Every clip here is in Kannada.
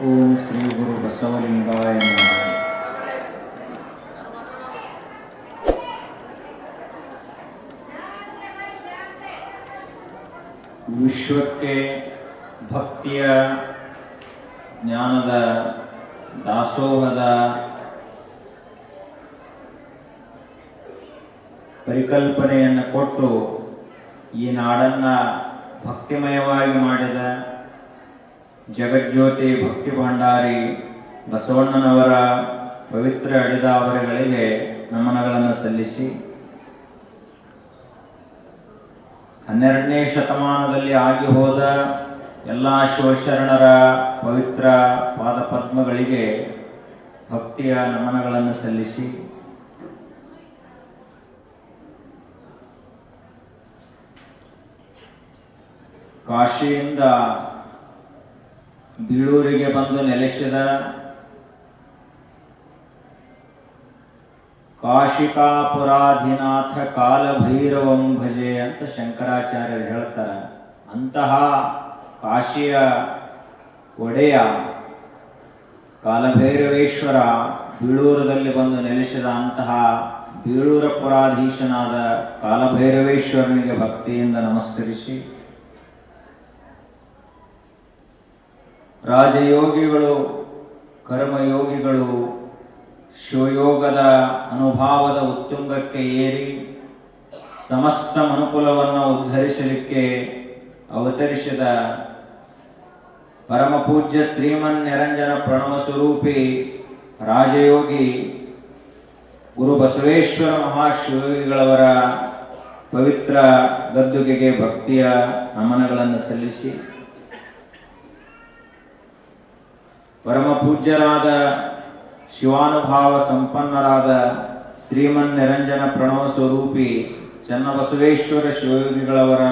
ಓಂ ಶ್ರೀ ಗುರು ಬಸವಲಿಂಗಾಯ ನಮಃ. ವಿಶ್ವಕ್ಕೆ ಭಕ್ತಿಯ ಜ್ಞಾನದ ದಾಸೋಹದ ಪರಿಕಲ್ಪನೆಯನ್ನು ಕೊಟ್ಟು ಈ ನಾಡನ್ನು ಭಕ್ತಿಮಯವಾಗಿ ಮಾಡಿದ ಜಗಜ್ಯೋತಿ ಭಕ್ತಿ ಭಂಡಾರಿ ಬಸವಣ್ಣನವರ ಪವಿತ್ರ ಅಡಿದಾವರೆಗಳಿಗೆ ನಮನಗಳನ್ನು ಸಲ್ಲಿಸಿ 12ನೇ ಶತಮಾನದಲ್ಲಿ ಆಗಿ ಹೋದ ಎಲ್ಲ ಶಿವಶರಣರ ಪವಿತ್ರ ಪಾದಪದ್ಮಗಳಿಗೆ ಭಕ್ತಿಯ ನಮನಗಳನ್ನು ಸಲ್ಲಿಸಿ ಕಾಶಿಯಿಂದ ಬೀಳೂರಿಗೆ ಬಂದು ನೆಲೆಸಿದ ಕಾಶಿಕಾಪುರಾಧಿನಾಥ ಕಾಲಭೈರವಂ ಭಜೆ ಅಂತ ಶಂಕರಾಚಾರ್ಯರು ಹೇಳ್ತಾರೆ. ಅಂತಹ ಕಾಶಿಯ ಒಡೆಯ ಕಾಲಭೈರವೇಶ್ವರ ಬೀಳೂರದಲ್ಲಿ ಬಂದು ನೆಲೆಸಿದ ಅಂತಹ ಬೀಳೂರ ಪುರಾಧೀಶನಾದ ಕಾಲಭೈರವೇಶ್ವರನಿಗೆ ಭಕ್ತಿಯಿಂದ ನಮಸ್ಕರಿಸಿ, ರಾಜಯೋಗಿಗಳು, ಕರ್ಮಯೋಗಿಗಳು ಶಿವಯೋಗದ ಅನುಭಾವದ ಉತ್ತುಂಗಕ್ಕೆ ಏರಿ ಸಮಸ್ತ ಮನುಕುಲವನ್ನು ಉದ್ಧರಿಸಲಿಕ್ಕೆ ಅವತರಿಸಿದ ಪರಮಪೂಜ್ಯ ಶ್ರೀಮನ್ ನಿರಂಜನ ಪ್ರಣವ ಸ್ವರೂಪಿ ರಾಜಯೋಗಿ ಗುರು ಬಸವೇಶ್ವರ ಮಹಾಶಿವಯೋಗಿಗಳವರ ಪವಿತ್ರ ಗದ್ದುಗೆಗೆ ಭಕ್ತಿಯ ನಮನಗಳನ್ನು ಸಲ್ಲಿಸಿ, ಪರಮ ಪೂಜ್ಯರಾದ ಶಿವಾನುಭಾವ ಸಂಪನ್ನರಾದ ಶ್ರೀಮನ್ ನಿರಂಜನ ಪ್ರಣವ ಸ್ವರೂಪಿ ಚನ್ನಬಸವೇಶ್ವರ ಶಿವಯೋಗಿಗಳವರ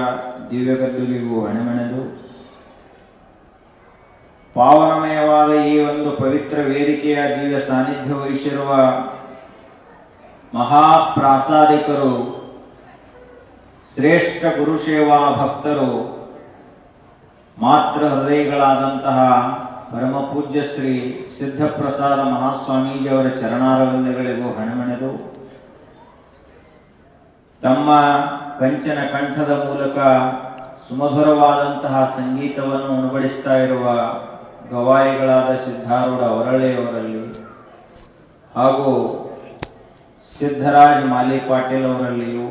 ದಿವ್ಯ ಗದ್ದುಗೆಗೂ ಹಣೆಮಣೆದು ಪಾವನಮಯವಾದ ಈ ಒಂದು ಪವಿತ್ರ ವೇದಿಕೆಯ ದಿವ್ಯ ಸಾನ್ನಿಧ್ಯ ವಹಿಸಿರುವ ಮಹಾಪ್ರಾಸಾದಿಕರು, ಶ್ರೇಷ್ಠ ಗುರುಸೇವಾ ಭಕ್ತರು, ಮಾತೃ ಹೃದಯಗಳಾದಂತಹ ಪರಮ ಪೂಜ್ಯ ಶ್ರೀ ಸಿದ್ಧಪ್ರಸಾದ ಮಹಾಸ್ವಾಮೀಜಿಯವರ ಚರಣಾರವಿಂದಗಳಿಗೂ ಹಣೆಮಣೆದು ತಮ್ಮ ಕಂಚನ ಕಂಠದ ಮೂಲಕ ಸುಮಧುರವಾದಂತಹ ಸಂಗೀತವನ್ನು ಉಣಬಡಿಸ್ತಾ ಇರುವ ಗವಾಯಿಗಳಾದ ಸಿದ್ಧಾರೂಢ ಅವರಳ್ಳಿಯವರಲ್ಲಿ ಹಾಗೂ ಸಿದ್ಧರಾಜ್ ಮಾಲಿ ಪಾಟೀಲ್ ಅವರಲ್ಲಿಯೂ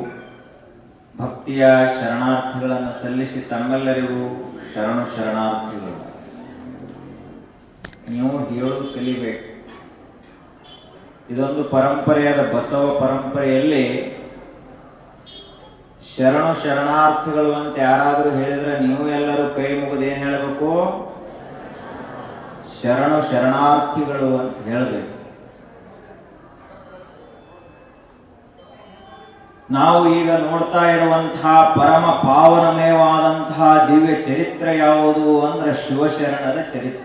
ಭಕ್ತಿಯ ಶರಣಾರ್ಥಿಗಳನ್ನು ಸಲ್ಲಿಸಿ ತಮ್ಮೆಲ್ಲರಿಗೂ ಶರಣಾರ್ಥಿಗಳು. ನೀವು ಹೇಳೋದು ಕಲಿಬೇಕು. ಇದೊಂದು ಪರಂಪರೆಯಾದ ಬಸವ ಪರಂಪರೆಯಲ್ಲಿ ಶರಣಾರ್ಥಿಗಳು ಅಂತ ಯಾರಾದರೂ ಹೇಳಿದ್ರೆ ನೀವು ಎಲ್ಲರೂ ಕೈ ಮುಗಿದು ಏನು ಹೇಳಬೇಕು? ಶರಣಾರ್ಥಿಗಳು ಅಂತ ಹೇಳಬೇಕು. ನಾವು ಈಗ ನೋಡ್ತಾ ಇರುವಂತಹ ಪರಮ ಪಾವನಮಯವಾದಂತಹ ದಿವ್ಯ ಚರಿತ್ರೆ ಯಾವುದು ಅಂದ್ರೆ ಶಿವಶರಣರ ಚರಿತ್ರೆ.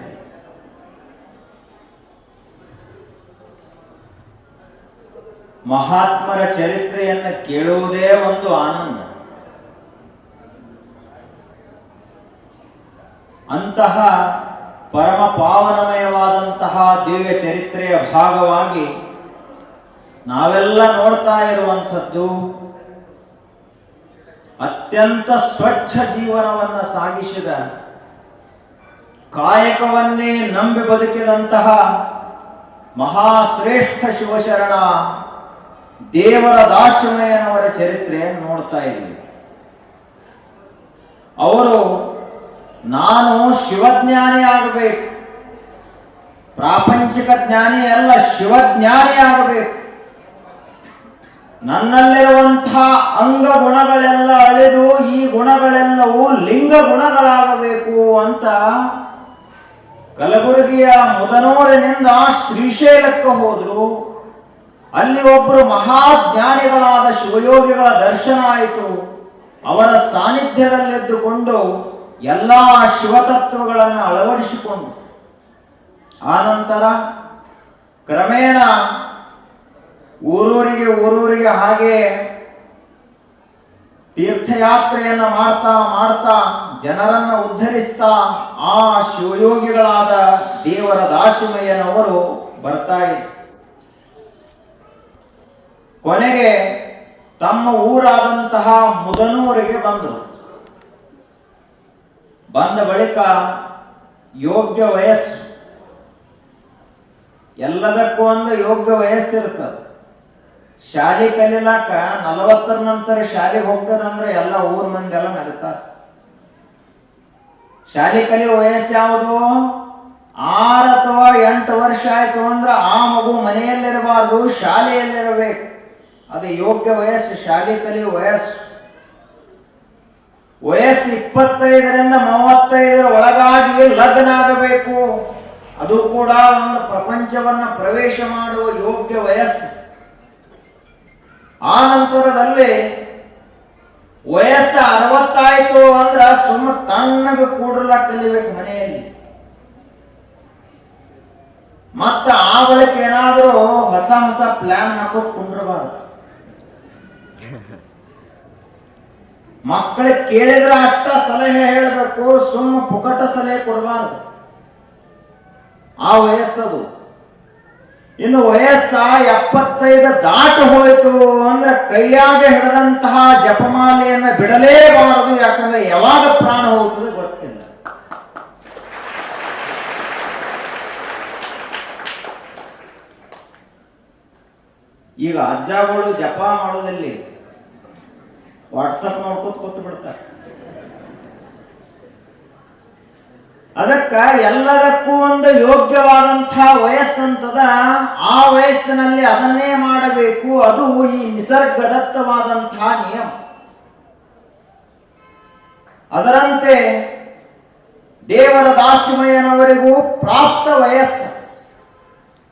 ಮಹಾತ್ಮರ ಚರಿತ್ರೆಯನ್ನು ಕೇಳುವುದೇ ಒಂದು ಆನಂದ. ಅಂತಹ ಪರಮ ಪಾವನಮಯವಾದಂತಹ ದಿವ್ಯ ಚರಿತ್ರೆಯ ಭಾಗವಾಗಿ ನಾವೆಲ್ಲ ನೋಡ್ತಾ ಇರುವಂಥದ್ದು ಅತ್ಯಂತ ಸ್ವಚ್ಛ ಜೀವನವನ್ನು ಸಾಗಿಸಿದ, ಕಾಯಕವನ್ನೇ ನಂಬಿ ಬದುಕಿದಂತಹ ಮಹಾಶ್ರೇಷ್ಠ ಶಿವಶರಣ ದೇವರ ದಾಸಮಯ್ಯನವರ ಚರಿತ್ರೆಯನ್ನು ನೋಡ್ತಾ ಇದ್ದೀವಿ. ಅವರು ನಾನು ಶಿವಜ್ಞಾನಿ ಆಗಬೇಕು, ಪ್ರಾಪಂಚಿಕ ಜ್ಞಾನಿ ಅಲ್ಲ, ಶಿವಜ್ಞಾನಿ ಆಗಬೇಕು, ನನ್ನಲ್ಲಿರುವಂತಹ ಅಂಗ ಗುಣಗಳೆಲ್ಲ ಅಳೆದು ಈ ಗುಣಗಳೆಲ್ಲವೂ ಲಿಂಗ ಗುಣಗಳಾಗಬೇಕು ಅಂತ ಕಲಬುರಗಿಯ ಮುದನೂರಿನಿಂದ ಶ್ರೀಶೈಲಕ್ಕೆ ಹೋದರು. ಅಲ್ಲಿ ಒಬ್ಬರು ಮಹಾಜ್ಞಾನಿಗಳಾದ ಶಿವಯೋಗಿಗಳ ದರ್ಶನ ಆಯಿತು. ಅವರ ಸಾನ್ನಿಧ್ಯದಲ್ಲಿದ್ದುಕೊಂಡು ಎಲ್ಲ ಶಿವತತ್ವಗಳನ್ನು ಅಳವಡಿಸಿಕೊಂಡು ಆನಂತರ ಕ್ರಮೇಣ ಊರೂರಿಗೆ ಹಾಗೆ ತೀರ್ಥಯಾತ್ರೆಯನ್ನು ಮಾಡ್ತಾ ಮಾಡ್ತಾ ಜನರನ್ನು ಉದ್ಧರಿಸ್ತಾ ಆ ಶಿವಯೋಗಿಗಳಾದ ದೇವರ ದಾಸಿಮಯ್ಯನವರು ಬರ್ತಾ ಇದ್ರು. ಕೊನೆಗೆ ತಮ್ಮ ಊರಾದಂತಹ ಮುದನೂರಿಗೆ ಬಂದರು. ಬಂದ ಬಳಿಕ ಯೋಗ್ಯ ವಯಸ್ಸು, ಎಲ್ಲದಕ್ಕೂ ಒಂದು ಯೋಗ್ಯ ವಯಸ್ಸಿರ್ತದೆ. ಶಾಲೆ ಕಲಿಲಾಕ 40 ನಂತರ ಶಾಲೆಗೆ ಹೋಗ್ತದಂದ್ರೆ ಎಲ್ಲ ಊರ್ ಮಂದಿ ಎಲ್ಲ ನಗುತ್ತಾರೆ. ಶಾಲೆ ಕಲಿಯುವ ವಯಸ್ಸು ಯಾವುದು? 6 ಅಥವಾ 8 ವರ್ಷ ಆಯ್ತು ಅಂದ್ರೆ ಆ ಮಗು ಮನೆಯಲ್ಲಿರಬಾರ್ದು, ಶಾಲೆಯಲ್ಲಿರಬೇಕು. ಅದು ಯೋಗ್ಯ ವಯಸ್ಸು, ಶಾಲೆ ಕಲಿಯುವ ವಯಸ್ಸು. ವಯಸ್ಸು 25ರಿಂದ 35 ಒಳಗಾಗಿ ಲಗ್ನ ಆಗಬೇಕು. ಅದು ಕೂಡ ಒಂದು ಪ್ರಪಂಚವನ್ನ ಪ್ರವೇಶ ಮಾಡುವ ಯೋಗ್ಯ ವಯಸ್ಸು. ಆ ನಂತರದಲ್ಲಿ ವಯಸ್ಸು 60 ಆಯ್ತು ಅಂದ್ರ ಸುಮ್ಮ ತಣ್ಣಗೆ ಕೂಡಲ ಕಲಿಬೇಕು ಮನೆಯಲ್ಲಿ. ಮತ್ತ ಆ ಬಳಿಕ ಏನಾದರೂ ಹೊಸ ಹೊಸ ಪ್ಲಾನ್ ಹಾಕೋಕ್ ಕುಂಡ್ರಬಾರ್ದು. ಮಕ್ಕಳಿಗೆ ಕೇಳಿದ್ರೆ ಅಷ್ಟ ಸಲಹೆ ಹೇಳಬೇಕು, ಸುಮ್ಮ ಪುಕಟ ಸಲಹೆ ಕೊಡಬಾರ್ದು. ಆ ವಯಸ್ಸದು. ಇನ್ನು ವಯಸ್ಸ 75 ದಾಟು ಹೋಯಿತು ಅಂದ್ರೆ ಕೈಯಾಗ ಹಿಡಿದಂತಹ ಜಪಮಾಲೆಯನ್ನ ಬಿಡಲೇಬಾರದು. ಯಾಕಂದ್ರೆ ಯಾವಾಗ ಪ್ರಾಣ ಹೋಗ್ತದೆ ಗೊತ್ತಿಲ್ಲ. ಈಗ ಅಜ್ಜಗಳು ಜಪ ಮಾಡೋದಲ್ಲಿ ವಾಟ್ಸಪ್ ನೋಡ್ಕೊತ ಕೂತು ಬಿಡ್ತಾರೆ. ಅದಕ್ಕ ಎಲ್ಲದಕ್ಕೂ ಒಂದು ಯೋಗ್ಯವಾದಂತಹ ವಯಸ್ಸಂತದ. ಆ ವಯಸ್ಸಿನಲ್ಲಿ ಅದನ್ನೇ ಮಾಡಬೇಕು. ಅದು ಈ ನಿಸರ್ಗದತ್ತವಾದಂತಹ ನಿಯಮ. ಅದರಂತೆ ದೇವರ ದಾಸಿಮಯ್ಯನವರಿಗೂ ಪ್ರಾಪ್ತ ವಯಸ್ಸು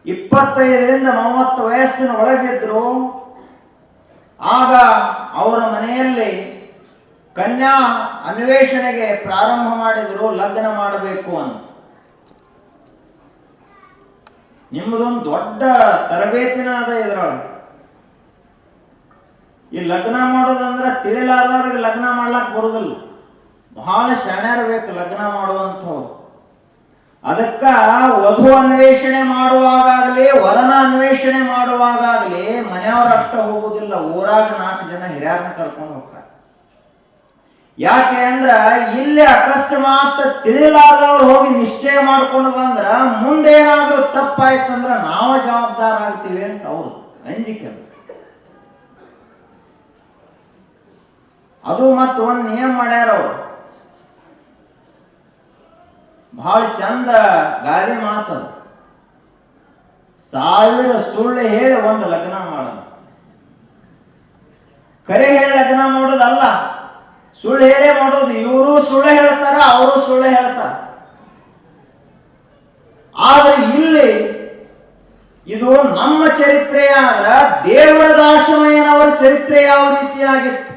25ರಿಂದ 30 ವಯಸ್ಸಿನ ಒಳಗಿದ್ರು. ಆಗ ಅವರ ಮನೆಯಲ್ಲಿ ಕನ್ಯಾ ಅನ್ವೇಷಣೆಗೆ ಪ್ರಾರಂಭ ಮಾಡಿದ್ರು, ಲಗ್ನ ಮಾಡಬೇಕು ಅಂತ. ನಿಮ್ಮದೊಂದು ದೊಡ್ಡ ತರಬೇತಿನ ಅದ ಇದ್ರೊಳಗೆ. ಈ ಲಗ್ನ ಮಾಡೋದಂದ್ರೆ ತಿಳಿಲಾರ್ದವ್ರಿಗೆ ಲಗ್ನ ಮಾಡ್ಲಾಕ್ ಬರುದಿಲ್ಲ. ಬಹಳ ಶಾಣ್ಯರಬೇಕು ಲಗ್ನ ಮಾಡುವಂಥವ್ರು. ಅದಕ್ಕ ವಧು ಅನ್ವೇಷಣೆ ಮಾಡುವಾಗಲಿ ವರನ ಅನ್ವೇಷಣೆ ಮಾಡುವಾಗಲಿ ಮನೆಯವರಷ್ಟ ಹೋಗುದಿಲ್ಲ, ಊರಾಗ 4 ಜನ ಹಿರಿಯರನ್ನ ಕರ್ಕೊಂಡು ಹೋಗ್ತಾರೆ. ಯಾಕೆ ಅಂದ್ರ ಇಲ್ಲಿ ಅಕಸ್ಮಾತ್ ತಿಳಿಲಾರ್ದವ್ರು ಹೋಗಿ ನಿಶ್ಚಯ ಮಾಡ್ಕೊಂಡು ಬಂದ್ರ ಮುಂದೇನಾದ್ರೂ ತಪ್ಪಾಯ್ತಂದ್ರ ನಾವು ಜವಾಬ್ದಾರ ಆಗ್ತೀವಿ ಅಂತ ಅವ್ರು ಅಂಜಿಕೆ. ಅದು ಮತ್ತ ಒಂದ್ ನಿಯಮ ಮಾಡ್ಯಾರ ಅವರು, ಬಹಳ ಚಂದ ಗಾದೆ ಮಾತದು. 1000 ಸುಳ್ಳು ಹೇಳಿ ಒಂದು ಲಗ್ನ ಮಾಡೋದು. ಕರೆ ಹೇಳಿ ಲಗ್ನ ಮಾಡೋದಲ್ಲ, ಸುಳ್ಳು ಹೇಳೇ ಮಾಡೋದು. ಇವರು ಸುಳ್ಳು ಹೇಳ್ತಾರ, ಅವರು ಸುಳ್ಳು ಹೇಳ್ತಾರ. ಆದ್ರೆ ಇಲ್ಲಿ ಇದು ನಮ್ಮ ಚರಿತ್ರೆ ಆದ್ರ ದೇವರ ದಾಸಿಮಯ್ಯನವರ ಚರಿತ್ರೆ ಯಾವ ರೀತಿಯಾಗಿತ್ತು,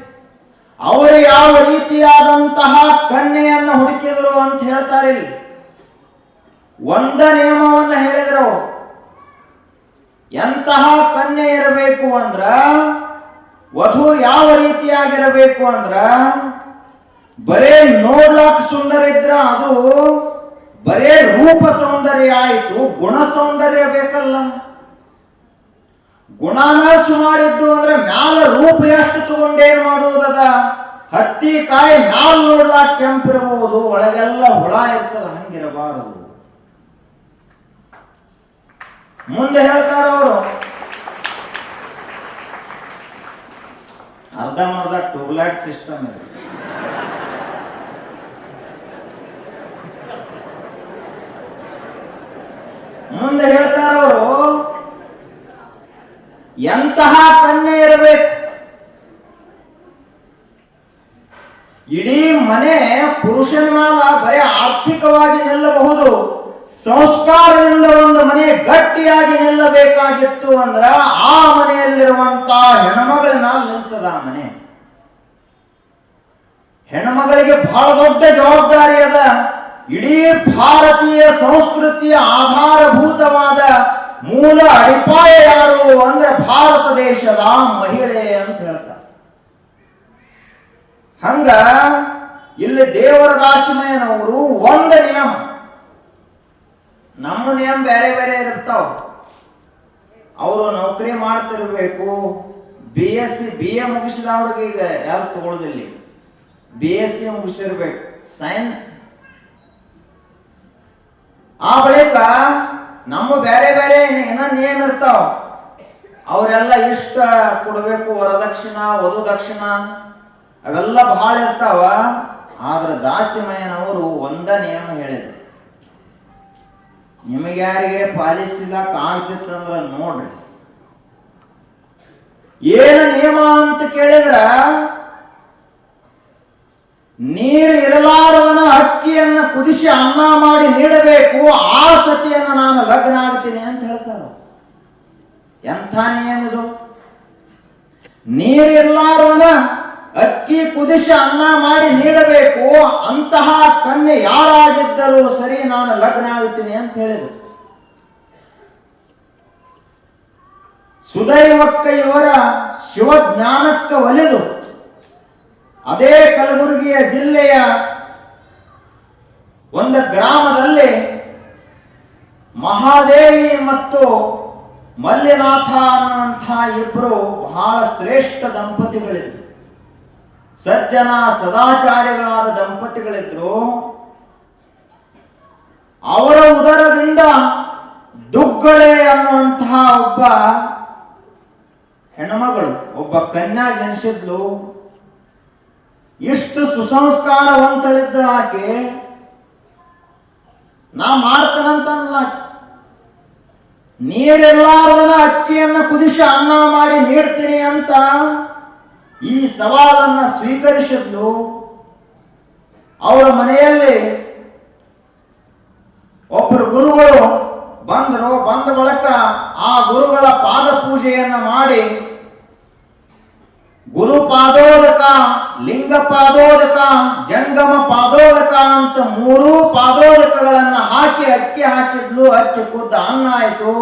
ಅವರು ಯಾವ ರೀತಿಯಾದಂತಹ ಕನ್ಯೆಯನ್ನು ಹುಡುಕಿದ್ರು ಅಂತ ಹೇಳ್ತಾರೆ. ಇಲ್ಲಿ ಒಂದ ನಿಯಮವನ್ನು ಹೇಳಿದ್ರು. ಎಂತಹ ಕನ್ಯೆ ಇರಬೇಕು ಅಂದ್ರ, ವಧು ಯಾವ ರೀತಿಯಾಗಿರಬೇಕು ಅಂದ್ರ, ಬರೇ ನೋಡ್ಲಾಕ್ ಸುಂದರ ಇದ್ರ ಅದು ಬರೇ ರೂಪ ಸೌಂದರ್ಯ ಆಯಿತು, ಗುಣ ಸೌಂದರ್ಯ ಬೇಕಲ್ಲ. ಗುಣನ ಸುಮಾರಿದ್ದು ಅಂದ್ರೆ ಮ್ಯಾಲ ರೂಪ ಎಷ್ಟು ತಗೊಂಡೇನ್ ಮಾಡುವುದದ. ಹತ್ತಿ ಕಾಯಿ ಮ್ಯಾಲ ನೋಡ್ಲಾಕ್ ಕೆಂಪಿರಬಹುದು, ಒಳಗೆಲ್ಲ ಹುಳ ಇರ್ತದ, ಹಂಗಿರಬಾರದು. ಮುಂದೆ ಹೇಳ್ತಾರ ಅವರು, ಅರ್ಧಂಬರ್ಧ ಟ್ಯೂಬ್ಲೈಟ್ ಸಿಸ್ಟಮ್ ಇದೆ. ಮುಂದೆ ಹೇಳ್ತಾರ ಅವರು, ಎಂತಹ ಕನ್ಯೆ ಇರಬೇಕು. ಇಡೀ ಮನೆ ಪುರುಷನ ಮಾಲ ಬರೀ ಆರ್ಥಿಕವಾಗಿ ನಿಲ್ಲಬಹುದು, ಸಂಸ್ಕಾರದಿಂದ ಒಂದು ಮನೆ ಗಟ್ಟಿಯಾಗಿ ನಿಲ್ಲಬೇಕಾಗಿತ್ತು ಅಂದ್ರ ಆ ಮನೆಯಲ್ಲಿರುವಂತಹ ಹೆಣ್ಮಗಳ ಮ್ಯಾಲ ನಿಲ್ತದ ಆ ಮನೆ. ಹೆಣ್ಮಗಳಿಗೆ ಬಹಳ ದೊಡ್ಡ ಜವಾಬ್ದಾರಿ ಅದ. ಇಡೀ ಭಾರತೀಯ ಸಂಸ್ಕೃತಿಯ ಆಧಾರಭೂತವಾದ ಮೂಲ ಅಡಿಪಾಯ ಯಾರು ಅಂದ್ರೆ ಭಾರತ ದೇಶದ ಮಹಿಳೆ ಅಂತ ಹೇಳ್ತಾರೆ. ಹಂಗ ಇಲ್ಲಿ ದೇವರ ದಾಸಿಮಯ್ಯನವರು ಒಂದು ನಿಯಮ, ನಮ್ಮ ನಿಯಮ ಬೇರೆ ಬೇರೆ ಇರ್ತಾವ. ಅವರು ನೌಕರಿ ಮಾಡ್ತಿರ್ಬೇಕು, BSc BA ಮುಗಿಸಿದವ್ರಿಗೆ ಈಗ ಯಾರು ತಗೊಳ್ಳೋದಿಲ್ಲ, BSc ಮುಗಿಸಿರ್ಬೇಕು ಸೈನ್ಸ್. ಆ ಬಳಿಕ ನಮ್ಮ ಬೇರೆ ಬೇರೆ ಏನೋ ನಿಯಮ ಇರ್ತಾವ. ಅವರೆಲ್ಲ ಇಷ್ಟ ಕೊಡಬೇಕು, ವರದಕ್ಷಿಣ ವಧು ದಕ್ಷಿಣ ಅವೆಲ್ಲ ಬಹಳ ಇರ್ತಾವ. ಆದ್ರೆ ದಾಸಿಮಯ್ಯನವರು ಒಂದ ನಿಯಮ ಹೇಳಿದ್ರು. ನಿಮಗೆ ಯಾರಿಗೆ ಪಾಲಿಸಿದಾಕ ಆಗ್ತಿತ್ತಂದ್ರ ನೋಡ್ರಿ. ಏನು ನಿಯಮ ಅಂತ ಕೇಳಿದ್ರ, ನೀರು ಇರಲಾರದನ ಅಕ್ಕಿಯನ್ನ ಕುದಿಸಿ ಅನ್ನ ಮಾಡಿ ನೀಡಬೇಕು, ಆ ಸತಿಯನ್ನ ನಾನು ಲಗ್ನ ಆಗ್ತೀನಿ ಅಂತ ಹೇಳ್ತಾರ. ಎಂಥ ನಿಯಮ ಇದು! ನೀರು ಇರಲಾರದನ ಅಕ್ಕಿ ಕುದಿಸಿ ಅನ್ನ ಮಾಡಿ ನೀಡಬೇಕು, ಅಂತಹ ಕನ್ಯೆ ಯಾರಾಗಿದ್ದರೂ ಸರಿ ನಾನು ಲಗ್ನ ಆಗುತ್ತೀನಿ ಅಂತ ಹೇಳಿದರು. ಸುದೈವಕ್ಕ ಇವರ ಶಿವಜ್ಞಾನಕ್ಕ ಒಲಿದು ಅದೇ ಕಲಬುರಗಿಯ ಜಿಲ್ಲೆಯ ಒಂದು ಗ್ರಾಮದಲ್ಲಿ ಮಹಾದೇವಿ ಮತ್ತು ಮಲ್ಲಿನಾಥ ಅನ್ನುವಂಥ ಇಬ್ಬರು ಬಹಳ ಶ್ರೇಷ್ಠ ದಂಪತಿಗಳಿದ್ರು. ಸಜ್ಜನ ಸದಾಚಾರಿಗಳಾದ ದಂಪತಿಗಳಿದ್ರು. ಅವರ ಉದರದಿಂದ ದುಗ್ಗಳೆ ಅನ್ನುವಂತಹ ಒಬ್ಬ ಹೆಣ್ಮಗಳು, ಒಬ್ಬ ಕನ್ಯಾ ಜನಿಸಿದ್ಲು. ಇಷ್ಟು ಸುಸಂಸ್ಕಾರವಂತಳಿದ್ದಳು ಆಕೆ. ನಾ ಮಾಡ್ತಾನಂತ ನೀರೆಲ್ಲಾರದನ ಅಕ್ಕಿಯನ್ನ ಕುದಿಸಿ ಅನ್ನ ಮಾಡಿ ನೀಡ್ತೀನಿ ಅಂತ ಈ ಸವಾಲನ್ನ ಸ್ವೀಕರಿಸಿದ್ಲು. ಅವರ ಮನೆಯಲ್ಲಿ ಒಬ್ಬರು ಗುರುಗಳು ಬಂದರು. ಬಂದ ಬಳಿಕ ಆ ಗುರುಗಳ ಪಾದ ಪೂಜೆಯನ್ನ ಮಾಡಿ ಗುರು ಪಾದೋದಕ, ಲಿಂಗ ಪಾದೋದಕ, ಜಂಗಮ ಪಾದೋದಕ ಅಂತ 3 ಪಾದೋದಕಗಳನ್ನ ಹಾಕಿ ಅಕ್ಕಿ ಹಾಕಿದ್ಲು. ಅಕ್ಕಿ ಕುದ್ದ ಅನ್ನ ಆಯ್ತು.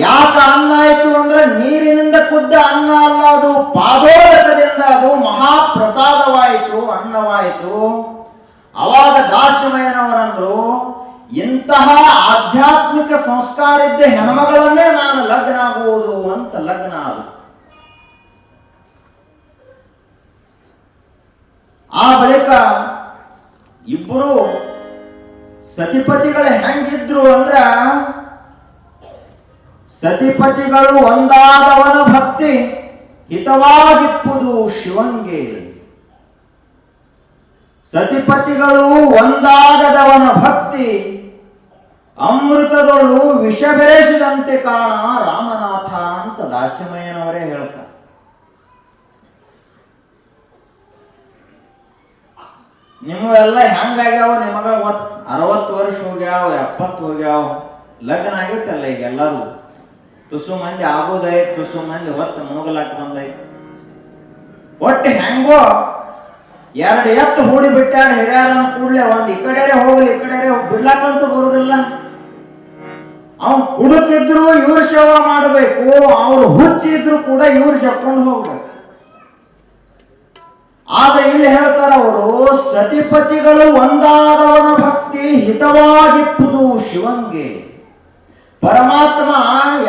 ಯಾಕ ಅನ್ನ ಆಯ್ತು ಅಂದ್ರೆ ನೀರಿನಿಂದ ಕುದ್ದ ಅನ್ನ ಅಲ್ಲ, ಅದು ಪಾದೋದಕದಿಂದ ಅದು ಮಹಾಪ್ರಸಾದವಾಯಿತು, ಅನ್ನವಾಯಿತು. ಅವಾಗ ದಾಸಿಮಯ್ಯನವರಂದ್ರು, ಇಂತಹ ಆಧ್ಯಾತ್ಮಿಕ ಸಂಸ್ಕಾರ ಇದ್ದ ಹೆಣ್ಮಗಳನ್ನೇ ನಾನು ಲಗ್ನ ಆಗುವುದು ಅಂತ ಲಗ್ನ ಆದ. ಆ ಬಳಿಕ ಇಬ್ಬರು ಸತಿಪತಿಗಳು ಹೆಂಗಿದ್ರು ಅಂದ್ರ, ಸತಿಪತಿಗಳು ಒಂದಾದವನ ಭಕ್ತಿ ಹಿತವಾಗಿಪ್ಪುದು ಶಿವಂಗೆ. ಸತಿಪತಿಗಳು ಒಂದಾಗದವನ ಭಕ್ತಿ ಅಮೃತದೊಳು ವಿಷ ಬೆರೆಸಿದಂತೆ ಕಾಣ ರಾಮನಾಥ ಅಂತ ದಾಸಿಮಯ್ಯನವರೇ ಹೇಳ್ತಾರೆ. ನಿಮಗೆಲ್ಲ ಹೆಂಗಾಗ್ಯಾವ? ನಿಮಗ 60 ವರ್ಷ ಹೋಗ್ಯಾವ, 70 ಹೋಗ್ಯಾವ, ಲಗ್ನ ಆಗೈತಲ್ಲ ಈಗ ಎಲ್ಲರೂ. ತುಸು ಮಂದಿ ಆಗೋದೈತ್, ತುಸು ಮಂದಿ ಹೊತ್ತು ಮುಗಲಾಕ್ ಬಂದೈತ್. ಒಟ್ಟು ಹೆಂಗೋ 2 ಎತ್ತು ಹೂಡಿ ಬಿಟ್ಟಾರ ಹಿರಿಯರನ್ನ ಕೂಡ್ಲೆ. ಒಂದ್ ಈ ಕಡೆ ಹೋಗ್ಲಿ, ಈ ಕಡೆ ಬಿಡ್ಲಾಕಂತೂ ಬರುದಿಲ್ಲ. ಅವ್ನು ಕುಡುಕಿದ್ರು ಇವ್ರ ಸೇವಾ ಮಾಡಬೇಕು, ಅವ್ರು ಹುಚ್ಚಿದ್ರು ಕೂಡ ಇವ್ರು ಜಪ್ಕೊಂಡು ಹೋಗ್ಬೇಕು. ಆದ್ರೆ ಇಲ್ಲಿ ಹೇಳ್ತಾರ ಅವರು, ಸತಿಪತಿಗಳು ಒಂದಾದವನ ಭಕ್ತಿ ಹಿತವಾಗಿಪ್ಪುದು ಶಿವಂಗೆ. ಪರಮಾತ್ಮ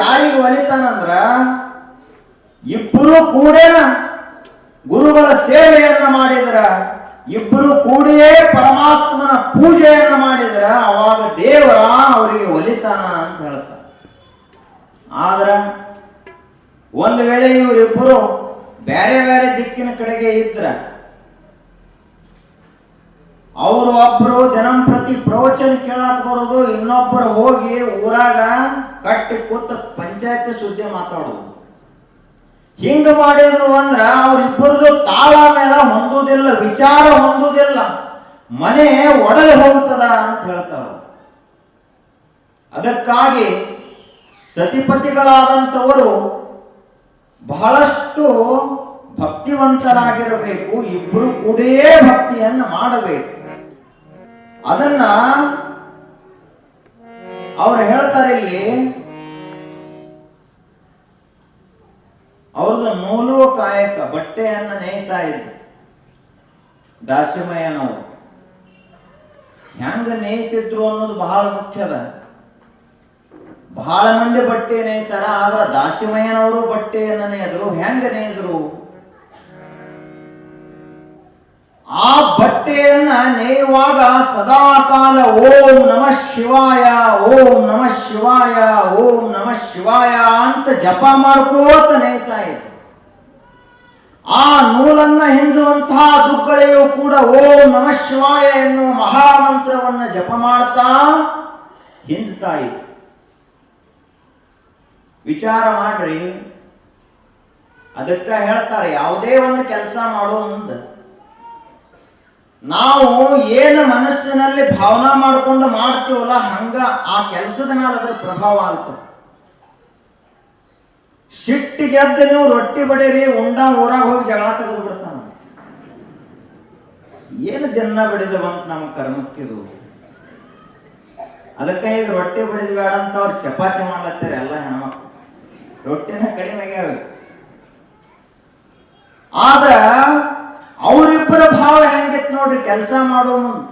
ಯಾರಿಗೆ ಒಲಿತಾನಂದ್ರ, ಇಬ್ಬರು ಕೂಡ ಗುರುಗಳ ಸೇವೆಯನ್ನ ಮಾಡಿದ್ರ, ಇಬ್ಬರು ಕೂಡಿಯೇ ಪರಮಾತ್ಮನ ಪೂಜೆಯನ್ನ ಮಾಡಿದ್ರ, ಅವಾಗ ದೇವರ ಅವರಿಗೆ ಒಲಿತಾನ ಅಂತ ಹೇಳ್ತಾರೆ. ಆದ್ರ ಒಂದು ವೇಳೆ ಇವರಿಬ್ಬರು ಬೇರೆ ಬೇರೆ ದಿಕ್ಕಿನ ಕಡೆಗೆ ಇದ್ರ, ಅವರು ಒಬ್ರು ದಿನಂಪ್ರತಿ ಪ್ರವಚನ ಕೇಳಕ್ ಬರೋದು, ಇನ್ನೊಬ್ಬರು ಹೋಗಿ ಊರಾಗ ಕಟ್ಟಿ ಕೂತ ಪಂಚಾಯತಿ ಸುದ್ದಿ ಮಾತಾಡೋದು. ಹಿಂಗ ಮಾಡಿದ್ರು ಅಂದ್ರ ಅವ್ರಿಬ್ಬರದು ತಾಳ ಮೇಳ ಹೊಂದುವುದಿಲ್ಲ, ವಿಚಾರ ಹೊಂದುವುದಿಲ್ಲ, ಮನೆ ಒಡಲೆ ಹೋಗುತ್ತದ ಅಂತ ಹೇಳ್ತಾರ. ಅದಕ್ಕಾಗಿ ಸತಿಪತಿಗಳಾದಂಥವರು ಬಹಳಷ್ಟು ಭಕ್ತಿವಂತರಾಗಿರಬೇಕು. ಇಬ್ಬರು ಕೂಡಿಯೇ ಭಕ್ತಿಯನ್ನು ಮಾಡಬೇಕು. ಅದನ್ನ ಅವರು ಹೇಳ್ತಾರೆ ಇಲ್ಲಿ, ಅವ್ರದ್ದು ನೂಲುವ ಕಾಯಕ, ಬಟ್ಟೆಯನ್ನ ನೇಯ್ತಾ ಇದ್ರು ದಾಸಿಮಯ್ಯನವರು. ಹೆಂಗ ನೇಯ್ತಿದ್ರು ಅನ್ನೋದು ಬಹಳ ಮುಖ್ಯದ. ಬಹಳ ಮಂದಿ ಬಟ್ಟೆ ನೇಯ್ತಾರ, ಆದ್ರ ದಾಸಿಮಯ್ಯನವರು ಬಟ್ಟೆಯನ್ನ ನೇಯ್ದ್ರು. ಹೆಂಗ ನೇಯ್ದ್ರು? ಆ ಬಟ್ಟೆಯನ್ನ ನೇಯುವಾಗ ಸದಾಕಾಲ ಓಂ ನಮಃ ಶಿವಾಯ, ಓಂ ನಮಃ ಶಿವಾಯ, ಓಂ ನಮಃ ಶಿವಾಯ ಅಂತ ಜಪ ಮಾಡ್ಕೋತ ನೇಯ್ತಾ ಇದ್ರು. ಆ ನೂಲನ್ನ ಹಿಂಜುವಂತಹ ದುಗ್ಗಳೆಯು ಕೂಡ ಓಂ ನಮಃ ಶಿವಾಯ ಎನ್ನುವ ಮಹಾಮಂತ್ರವನ್ನ ಜಪ ಮಾಡ್ತಾ ಹಿಂಜ್ತಾ ಇದ್ರು. ವಿಚಾರ ಮಾಡ್ರಿ. ಅದಕ್ಕ ಹೇಳ್ತಾರೆ, ಯಾವುದೇ ಒಂದು ಕೆಲಸ ಮಾಡೋ ಮುಂದೆ ನಾವು ಏನು ಮನಸ್ಸಿನಲ್ಲಿ ಭಾವನಾ ಮಾಡಿಕೊಂಡು ಮಾಡ್ತೀವಲ್ಲ, ಹಂಗ ಆ ಕೆಲಸದ ಮೇಲೆ ಅದರ ಪ್ರಭಾವ ಆಗ್ತದೆ. ಸಿಟ್ಟಿಗೆದ್ದು ನೀವು ರೊಟ್ಟಿ ಬಡೀರಿ, ಉಂಡ ಊರಾಗ ಹೋಗಿ ಜಗಳ ತೆಗೆದು ಬಿಡ್ತಾನ. ಏನು ದಿನ ಬಡಿದ ಬಂತ ನಮ್ಮ ಕರ್ಮಕ್ಕಿದು. ಅದಕ್ಕೆ ಈಗ ರೊಟ್ಟಿ ಬಡಿದ ಬೇಡ ಅಂತ ಅವ್ರು ಚಪಾತಿ ಮಾಡ್ಲತ್ತಾರೆ ಎಲ್ಲ ಹೆಣ್ಮಕ್ಳು. ರೊಟ್ಟಿನ ಕಡಿಮೆ ಆಗ್ಯಾವ. ಆದ್ರ ಅವರಿಬ್ಬರ ಭಾವ ಹೆಂಗಿತ್ತು ನೋಡ್ರಿ. ಕೆಲಸ ಮಾಡೋ ಮುಂದೆ,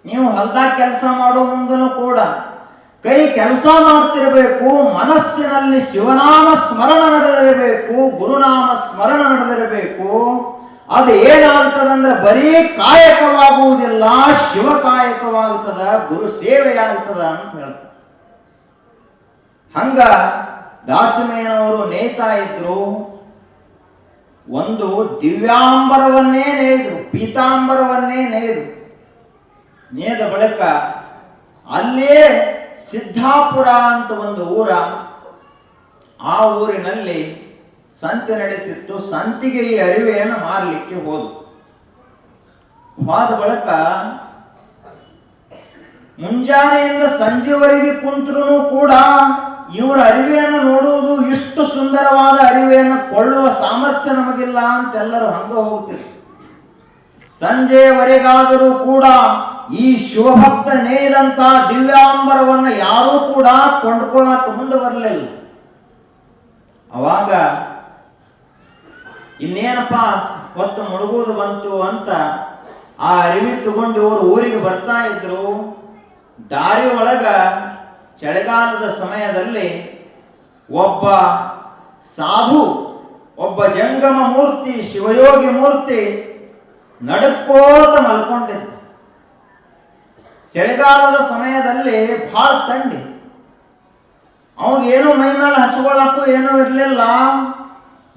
ನೀವು ಹೊಲ್ದಾಗ ಕೆಲಸ ಮಾಡೋ ಮುಂದನು ಕೂಡ ಕೈ ಕೆಲಸ ಮಾಡ್ತಿರಬೇಕು, ಮನಸ್ಸಿನಲ್ಲಿ ಶಿವನಾಮ ಸ್ಮರಣ ನಡೆದಿರಬೇಕು, ಗುರುನಾಮ ಸ್ಮರಣ ನಡೆದಿರಬೇಕು. ಅದು ಏನಾಗ್ತದಂದ್ರೆ ಬರೀ ಕಾಯಕವಾಗುವುದಿಲ್ಲ, ಶಿವ ಕಾಯಕವಾಗುತ್ತದ, ಗುರು ಸೇವೆಯಾಗುತ್ತದ ಅಂತ ಹೇಳ್ತಾರೆ. ಹಂಗ ದಾಸಿಮಯ್ಯನವರು ನೇಯ್ತಾ ಇದ್ರು. ಒಂದು ದಿವ್ಯಾಂಬರವನ್ನೇ ನೇಯ್ದ್ರು, ಪೀತಾಂಬರವನ್ನೇ ನೇಯ್ದ್ರು. ನೇಯ್ದ ಬಳಿಕ ಅಲ್ಲೇ ಸಿದ್ದಾಪುರ ಅಂತ ಒಂದು ಊರ, ಆ ಊರಿನಲ್ಲಿ ಸಂತೆ ನಡೀತಿತ್ತು. ಸಂತಿಗೆ ಈ ಅರಿವೆಯನ್ನು ಮಾರಲಿಕ್ಕೆ ಹೋದ ಬಳಿಕ ಮುಂಜಾನೆಯಿಂದ ಸಂಜೆವರೆಗೆ ಕುಂತರೂ ಕೂಡ ಇವರ ಅರಿವೆಯನ್ನು ನೋಡುವುದು, ಇಷ್ಟು ಸುಂದರವಾದ ಅರಿವೆಯನ್ನು ಕೊಳ್ಳುವ ಸಾಮರ್ಥ್ಯ ನಮಗಿಲ್ಲ ಅಂತೆಲ್ಲರೂ ಹಂಗ ಹೋಗ್ತಿದ್ರು. ಸಂಜೆಯವರೆಗಾದರೂ ಕೂಡ ಈ ಶಿವಭಕ್ತ ನೇಯ್ದಂತ ದಿವ್ಯಾಂಬರವನ್ನ ಯಾರೂ ಕೂಡ ಕೊಂಡ್ಕೊಳ್ಳಕ್ಕೆ ಮುಂದೆ ಬರಲಿಲ್ಲ. ಅವಾಗ ಇನ್ನೇನಪ್ಪ ಹೊತ್ತು ಮುಳುಗುವುದು ಬಂತು ಅಂತ ಆ ಅರಿವಿ ತಗೊಂಡು ಇವರು ಊರಿಗೆ ಬರ್ತಾ ಇದ್ರು. ದಾರಿ ಒಳಗ ಚಳಿಗಾಲದ ಸಮಯದಲ್ಲಿ ಒಬ್ಬ ಸಾಧು, ಒಬ್ಬ ಜಂಗಮ ಮೂರ್ತಿ, ಶಿವಯೋಗಿ ಮೂರ್ತಿ ನಡುಕೋತ ಮಲ್ಕೊಂಡಿದ್ದ. ಚಳಿಗಾಲದ ಸಮಯದಲ್ಲಿ ಬಹಳ ಥಂಡಿ, ಅವಾಗೇನು ಮೈ ಮೇಲೆ ಹಚ್ಕೊಳ್ಳಕ್ಕೂ ಏನೂ ಇರಲಿಲ್ಲ.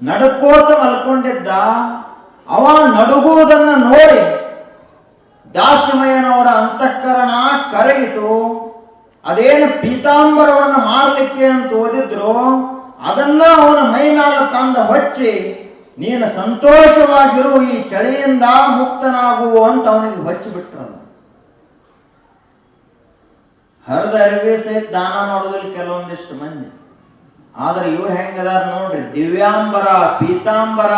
ನಡುಕೋತ ಮಲ್ಕೊಂಡಿದ್ದ. ಅವ ನಡುಗುವುದನ್ನು ನೋಡಿ ದಾಸಿಮಯ್ಯನವರ ಅಂತಃಕರಣ ಕರಗಿತು. ಅದೇನು ಪೀತಾಂಬರವನ್ನು ಮಾರಲಿಕ್ಕೆ ಅಂತ ಓದಿದ್ರು, ಅದನ್ನ ಅವನ ಮೈ ಮೇಲೆ ತಂದ ಹೊಚ್ಚಿ, ನೀನು ಸಂತೋಷವಾಗಿರು, ಈ ಚಳಿಯಿಂದ ಮುಕ್ತನಾಗುವ ಅಂತ ಅವನಿಗೆ ಹೊಚ್ಚಿಬಿಟ್ರು. ಹರಿದ ಅರಿವೆ ಸಹಿತ ದಾನ ಮಾಡೋದ್ರಲ್ಲಿ ಕೆಲವೊಂದಿಷ್ಟು ಮಂದಿ. ಆದ್ರೆ ಇವ್ರು ಹೆಂಗದಾರ ನೋಡ್ರಿ, ದಿವ್ಯಾಂಬರ ಪೀತಾಂಬರ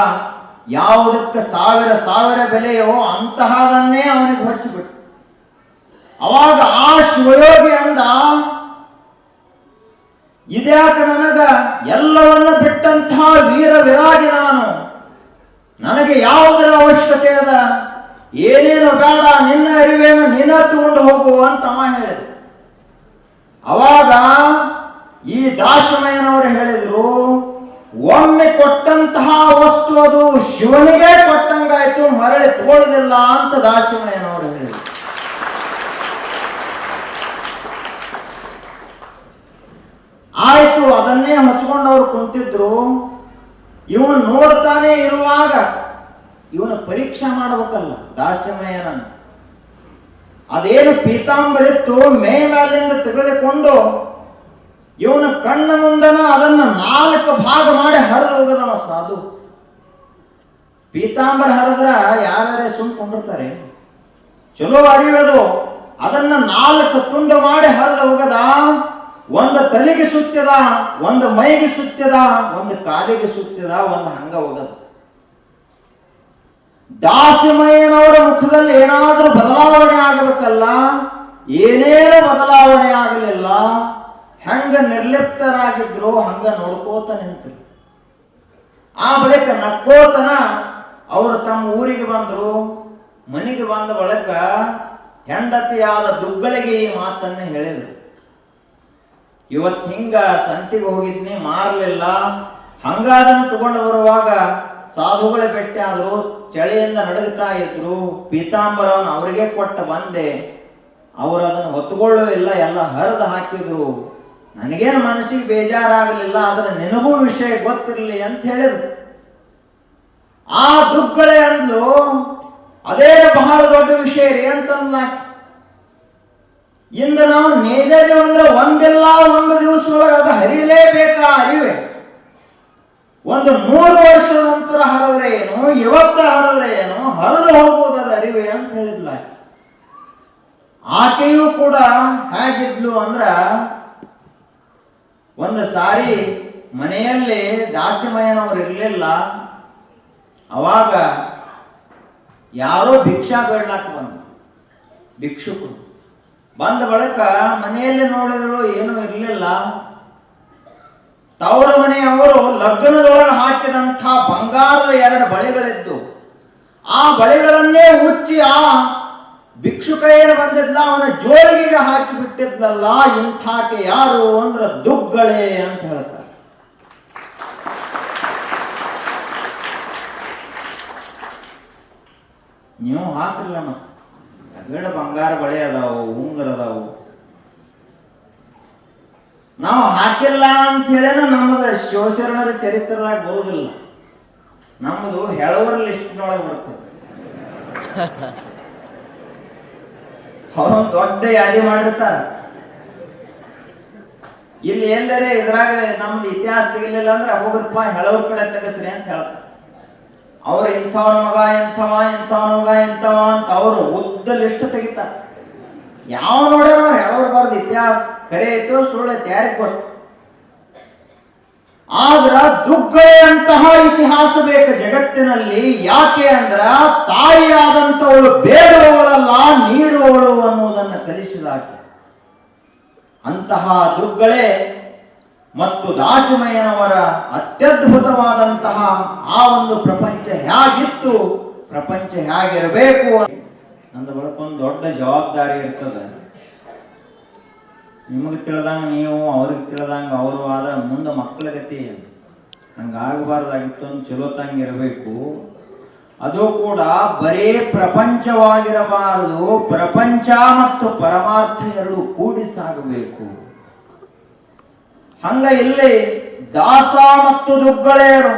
ಯಾವುದಕ್ಕೆ ಸಾವಿರ ಸಾವಿರ ಬೆಲೆಯೋ ಅಂತಹದನ್ನೇ ಅವನಿಗೆ ಹೊಚ್ಚಿಬಿಟ್ರು. ಅವಾಗ ಆ ಶಿವಯೋಗಿ ಅಂದ, ಇದ್ಯಾಕ ನನಗ ಎಲ್ಲವನ್ನ ಬಿಟ್ಟಂತಹ ವೀರ ವಿರಾಗಿ ನಾನು, ನನಗೆ ಯಾವುದರ ಅವಶ್ಯಕತೆ ಅದ, ಏನೇನು ಬೇಡ, ನಿನ್ನ ಅರಿವೇನು ನಿನ್ನ ತಗೊಂಡು ಹೋಗು ಅಂತ ಅವ ಹೇಳಿದ. ಅವಾಗ ಈ ದಾಸಿಮಯ್ಯನವರು ಹೇಳಿದ್ರು, ಒಮ್ಮೆ ಕೊಟ್ಟಂತಹ ವಸ್ತು ಅದು ಶಿವನಿಗೆ ಕೊಟ್ಟಂಗಾಯ್ತು, ಮರಳಿ ತಗೊಳ್ಳೋದಿಲ್ಲ ಅಂತ ದಾಸಿಮಯ್ಯನವರು ಹೇಳಿದ್ರು. ಆಯ್ತು, ಅದನ್ನೇ ಹಚ್ಕೊಂಡವ್ರು ಕುಂತಿದ್ರು. ಇವನು ನೋಡ್ತಾನೆ ಇರುವಾಗ ಇವನು ಪರೀಕ್ಷೆ ಮಾಡಬೇಕಲ್ಲ ದಾಸಿಮಯ್ಯನನ್ನು. ಅದೇನು ಪೀತಾಂಬರಿತ್ತು ಮೇ ಮೇಲಿಂದ ತೆಗೆದುಕೊಂಡು ಇವನ ಕಣ್ಣ ಮುಂದನ ಅದನ್ನ 4 ಭಾಗ ಮಾಡಿ ಹರಿದು ಹೋಗದವ ಸಾಧು. ಪೀತಾಂಬರ ಹರಿದ್ರ ಯಾರೇ ಸುಮ್ಕೊಂಡಿರ್ತಾರೆ, ಚಲೋ ಅರಿಯೋದು. ಅದನ್ನ 4 ತುಂಡು ಮಾಡಿ ಹರಿದು ಹೋಗದ. ಒಂದು ತಲೆಗೆ ಸುತ್ತಿದ, ಒಂದು ಮೈಗೆ ಸುತ್ತಿದ, ಒಂದು ಕಾಲಿಗೆ ಸುತ್ತಿದ, ಒಂದು ಹಂಗ ಹೋಗದ. ದಾಸಿಮಯ್ಯನವರ ಮುಖದಲ್ಲಿ ಏನಾದರೂ ಬದಲಾವಣೆ ಆಗಬೇಕಲ್ಲ, ಏನೇನು ಬದಲಾವಣೆ ಆಗಲಿಲ್ಲ. ಹೆಂಗ ನಿರ್ಲಿಪ್ತರಾಗಿದ್ರು ಹಂಗ ನೋಡ್ಕೋತ ನಿಂತರು. ಆ ಬಳಿಕ ನಕ್ಕೋತನ ಅವರು ತಮ್ಮ ಊರಿಗೆ ಬಂದರು. ಮನೆಗೆ ಬಂದ ಬಳಿಕ ಹೆಂಡತಿಯಾದ ದುಗ್ಗಳಿಗೆ ಈ ಮಾತನ್ನು ಹೇಳಿದರು. ಇವತ್ತು ಹಿಂಗ ಸಂತಿಗೆ ಹೋಗಿದ್ನಿ, ಮಾರಲಿಲ್ಲ. ಹಂಗಾದನ್ನು ತಗೊಂಡು ಬರುವಾಗ ಸಾಧುಗಳೇ ಭೇಟಿ ಆದ್ರು, ಚಳಿಯಿಂದ ನಡುಗುತ್ತಾ ಇದ್ರು. ಪೀತಾಂಬರವನ್ನು ಅವರಿಗೆ ಕೊಟ್ಟು ಬಂದೆ, ಅವರು ಅದನ್ನು ಹೊತ್ತುಕೊಳ್ಳೋ ಇಲ್ಲ, ಎಲ್ಲ ಹರಿದು ಹಾಕಿದ್ರು. ನನಗೇನು ಮನಸ್ಸಿಗೆ ಬೇಜಾರಾಗಲಿಲ್ಲ, ಆದ್ರೆ ನಿನಗೂ ವಿಷಯ ಗೊತ್ತಿರಲಿ ಅಂತ ಹೇಳಿದ್ರು. ಆ ದುಗ್ಗಳೆ ಅಂದ್ಲು, ಅದೇ ಬಹಳ ದೊಡ್ಡ ವಿಷಯ ರೀ ಅಂತಂದ. ಇಂದು ನಾವು ನೇದೇದೇವು ಅಂದ್ರೆ ಒಂದಿಲ್ಲ ಒಂದು ದಿವಸದೊಳಗೆ ಅದು ಹರಿಲೇಬೇಕಾ ಅರಿವೆ. ಒಂದು 100 ವರ್ಷದ ನಂತರ ಹರಿದ್ರೆ ಏನು, ಇವತ್ತು ಹರಿದ್ರೆ ಏನು, ಹರಿದು ಹೋಗುವುದದ ಅರಿವೆ ಅಂತ ಹೇಳಿದ್ಲ. ಆಕೆಯೂ ಕೂಡ ಹೇಗಿದ್ಲು ಅಂದ್ರ, ಒಂದು ಸಾರಿ ಮನೆಯಲ್ಲಿ ದಾಸಿಮಯ್ಯನವರು ಇರಲಿಲ್ಲ. ಅವಾಗ ಯಾರೋ ಭಿಕ್ಷಾ ಬೇಡ್ಲಾಕ ಭಿಕ್ಷುಕರು ಬಂದ ಬಳಿಕ ಮನೆಯಲ್ಲಿ ನೋಡಿದ್ರು ಏನೂ ಇರಲಿಲ್ಲ. ತವರ ಮನೆಯವರು ಲಗ್ನದೊಳಗೆ ಹಾಕಿದಂಥ ಬಂಗಾರದ 2 ಬಳೆಗಳಿದ್ದು, ಆ ಬಳೆಗಳನ್ನೇ ಹುಚ್ಚಿ ಆ ಭಿಕ್ಷುಕ ಏನು ಬಂದಿದ್ಲ ಅವನ ಜೋಳಿಗೆಗೆ ಹಾಕಿ ಬಿಟ್ಟಿದ್ಲಲ್ಲ. ಇಂಥಾಕೆ ಯಾರು ಅಂದ್ರ ದುಗ್ಗಳೆ ಅಂತ ಹೇಳ್ತಾರೆ. ನೀವು ಹಾಕಿರಲ್ಲ, ಮತ್ತೆ ಬಂಗಾರ ಬಳೆ ಅದಾವು, ಉಂಗುರ ಅದಾವು. ನಾವು ಹಾಕಿಲ್ಲ ಅಂತ ಹೇಳೇನ ನಮ್ಮದ ಶಿವಶರಣರ ಚರಿತ್ರದಾಗ ಬರುವುದಿಲ್ಲ. ನಮ್ಮದು ಹೇಳುವರ ಲಿಸ್ಟ್ನೊಳಗೆ ಬರ್ತದೆ. ಅವರೊಂದು ದೊಡ್ಡ ಯಾದಿ ಮಾಡಿರ್ತಾರ. ಇಲ್ಲಿ ಎಲ್ಲರೇ ಇದ್ರಾಗ ನಮ್ದು ಇತಿಹಾಸ ಸಿಗಲಿಲ್ಲ ಅಂದ್ರೆ ಹೋಗ್ರಪ್ಪ ಹೇಳೋರ್ ಕಡೆ ತೆಗಸ್ರಿ ಅಂತ ಹೇಳ್ತಾರೆ. ಅವ್ರು ಇಂಥವನ ಮಗ ಎಂಥವ, ಇಂಥವನ ಮಗ ಎಂಥವ ಅಂತ ಅವರು ಉದ್ದ ಲಿಸ್ಟ್ ತೆಗಿತಾರೆ. ಯಾವ ನೋಡ್ಯಾರ ಹೇಳೋರು ಬಾರ್ದು ಇತಿಹಾಸ ಖರೆ ಐತೋ ಸುಳ್ಳು ಐತೆ ಯಾರಿಗೆ ಗೊತ್ತು. ಆದ್ರ ದುಗ್ಗಳೆಯಂತಹ ಇತಿಹಾಸ ಬೇಕು ಜಗತ್ತಿನಲ್ಲಿ. ಯಾಕೆ ಅಂದ್ರ ತಾಯಿಯಾದಂಥವಳು ಬೇಡುವವಳಲ್ಲ, ನೀಡುವವಳು ಅನ್ನುವುದನ್ನು ಕಲಿಸಿದಾಕೆ. ಅಂತಹ ದುಗ್ಗಳೆ ಮತ್ತು ದಾಸಿಮಯ್ಯನವರ ಅತ್ಯದ್ಭುತವಾದಂತಹ ಆ ಒಂದು ಪ್ರಪಂಚ ಹೇಗಿತ್ತು, ಪ್ರಪಂಚ ಹೇಗಿರಬೇಕು ಅಂದ ಬಳಕೊಂದು ದೊಡ್ಡ ಜವಾಬ್ದಾರಿ ಇರ್ತದೆ. ನಿಮಗೆ ತಿಳಿದಂಗ ನೀವು, ಅವ್ರಿಗೆ ತಿಳಿದಂಗ ಅವರು, ಆದ್ರೆ ಮುಂದೆ ಮಕ್ಕಳ ಗತಿ ಹಂಗಾಗಬಾರ್ದಾಗಿತ್ತು ಅಂತ ಚಲೋತಂಗಿರಬೇಕು. ಅದು ಕೂಡ ಬರೀ ಪ್ರಪಂಚವಾಗಿರಬಾರದು, ಪ್ರಪಂಚ ಮತ್ತು ಪರಮಾರ್ಥ ಎರಡು ಕೂಡಿ ಸಾಗಬೇಕು. ಹಂಗ ಇಲ್ಲಿ ದಾಸ ಮತ್ತು ದುಗ್ಗಳೆಯರು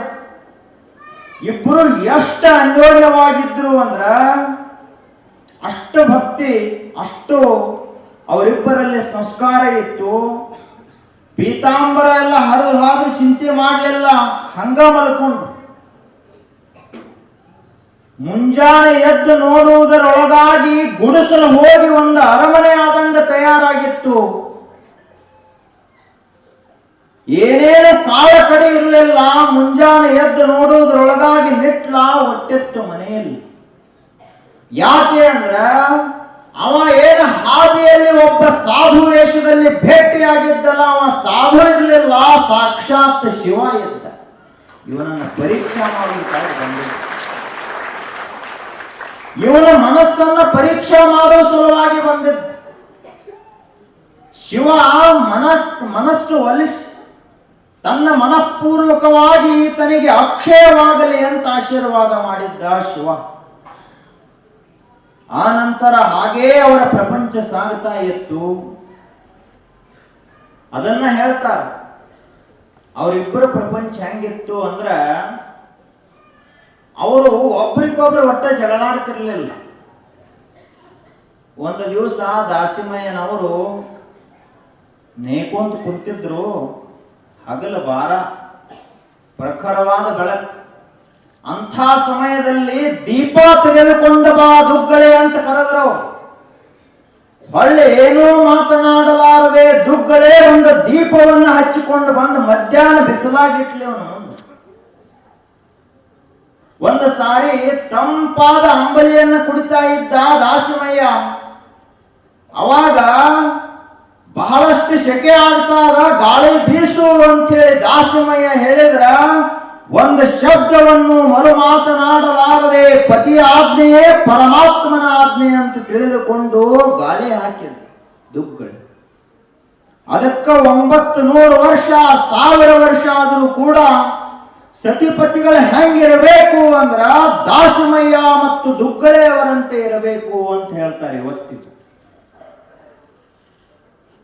ಇಬ್ಬರು ಎಷ್ಟು ಅನ್ಯೋನ್ಯವಾಗಿದ್ರು ಅಂದ್ರ, ಅಷ್ಟು ಭಕ್ತಿ, ಅಷ್ಟು ಅವರಿಬ್ಬರಲ್ಲಿ ಸಂಸ್ಕಾರ ಇತ್ತು. ಪೀತಾಂಬರ ಎಲ್ಲ ಹರಿದು ಹಾದು ಚಿಂತೆ ಮಾಡಲಿಲ್ಲ, ಹಂಗ ಮಲ್ಕೊಂಡು ಮುಂಜಾನೆ ಎದ್ದು ನೋಡುವುದರೊಳಗಾಗಿ ಗುಡಿಸಲು ಹೋಗಿ ಒಂದು ಅರಮನೆ ಆದಂಗ ತಯಾರಾಗಿತ್ತು. ಏನೇನು ಕಾಳ ಕಡೆ ಇರಲಿಲ್ಲ. ಮುಂಜಾನೆ ಎದ್ದು ನೋಡುವುದರೊಳಗಾಗಿ ನಿಟ್ಲ ಒಟ್ಟಿತ್ತು ಮನೆಯಲ್ಲಿ. ಯಾಕೆ ಅಂದ್ರ ಅವ ಏನು ಹಾದಿಯಲ್ಲಿ ಒಬ್ಬ ಸಾಧು ವೇಷದಲ್ಲಿ ಭೇಟಿಯಾಗಿದ್ದಲ್ಲ, ಅವ ಸಾಧು ಇರಲಿಲ್ಲ, ಸಾಕ್ಷಾತ್ ಶಿವ ಇದ್ದ. ಇವನನ್ನು ಪರೀಕ್ಷೆ ಮಾಡುವುದಕ್ಕಾಗಿ ಬಂದಿದ್ದ. ಇವನ ಮನಸ್ಸನ್ನ ಪರೀಕ್ಷೆ ಮಾಡೋ ಸಲುವಾಗಿ ಬಂದಿದ್ದ. ಶಿವ ಮನಸ್ಸು ಒಲಿಸಿ ತನ್ನ ಮನಪೂರ್ವಕವಾಗಿ ಈತನಿಗೆ ಅಕ್ಷಯವಾಗಲಿ ಅಂತ ಆಶೀರ್ವಾದ ಮಾಡಿದ್ದ ಶಿವ. ಆ ನಂತರ ಹಾಗೇ ಅವರ ಪ್ರಪಂಚ ಸಾಗುತ್ತಾ ಇತ್ತು. ಅದನ್ನ ಹೇಳ್ತಾರೆ. ಅವರಿಬ್ಬರ ಪ್ರಪಂಚ ಹೆಂಗಿತ್ತು ಅಂದ್ರ, ಅವರು ಒಬ್ರಿಗೊಬ್ರು ಒಟ್ಟ ಜಗಳಾಡ್ತಿರ್ಲಿಲ್ಲ. ಒಂದು ದಿವಸ ದಾಸಿಮಯ್ಯನವರು ನೇಕೊಂತ ಕುಂತಿದ್ರು. ಹಗಲು ಬಾರ, ಪ್ರಖರವಾದ ಬೆಳಕು. ಅಂಥ ಸಮಯದಲ್ಲಿ ದೀಪ ತೆಗೆದುಕೊಂಡ ಬಾ ದುಗ್ಗಳೆ ಅಂತ ಕರೆದ್ರು. ಹೊಳ್ಳಿ ಏನೂ ಮಾತನಾಡಲಾರದೆ ದುಗ್ಗಳೆ ಒಂದು ದೀಪವನ್ನು ಹಚ್ಚಿಕೊಂಡು ಬಂದು ಮಧ್ಯಾಹ್ನ ಬಿಸಿಲಾಗಿಟ್ಲಿ ಅವನು ಮುಂದೆ. ಒಂದು ಸಾರಿ ತಂಪಾದ ಅಂಬಲಿಯನ್ನು ಕುಡಿತಾ ಇದ್ದ ದಾಸಿಮಯ್ಯ. ಅವಾಗ ಬಹಳಷ್ಟು ಸೆಕೆ ಆಗ್ತಾ ಇದ, ಗಾಳಿ ಬೀಸು ಅಂತ ಹೇಳಿ ದಾಸಿಮಯ್ಯ ಹೇಳಿದ್ರ ಒಂದು ಶಬ್ದವನ್ನು ಮರು ಮಾತನಾಡಲಾರದೆ ಪತಿಯ ಆಜ್ಞೆಯೇ ಪರಮಾತ್ಮನ ಆಜ್ಞೆ ಅಂತ ತಿಳಿದುಕೊಂಡು ಗಾಳಿ ಹಾಕಿದ ದುಗ್ಗಳು. ಅದಕ್ಕ 900 ವರ್ಷ 1000 ವರ್ಷ ಆದರೂ ಕೂಡ ಸತಿಪತಿಗಳು ಹೆಂಗಿರಬೇಕು ಅಂದ್ರ ದಾಸಮಯ್ಯ ಮತ್ತು ದುಗ್ಗಳೆಯವರಂತೆ ಇರಬೇಕು ಅಂತ ಹೇಳ್ತಾರೆ ಇವತ್ತಿಗೂ.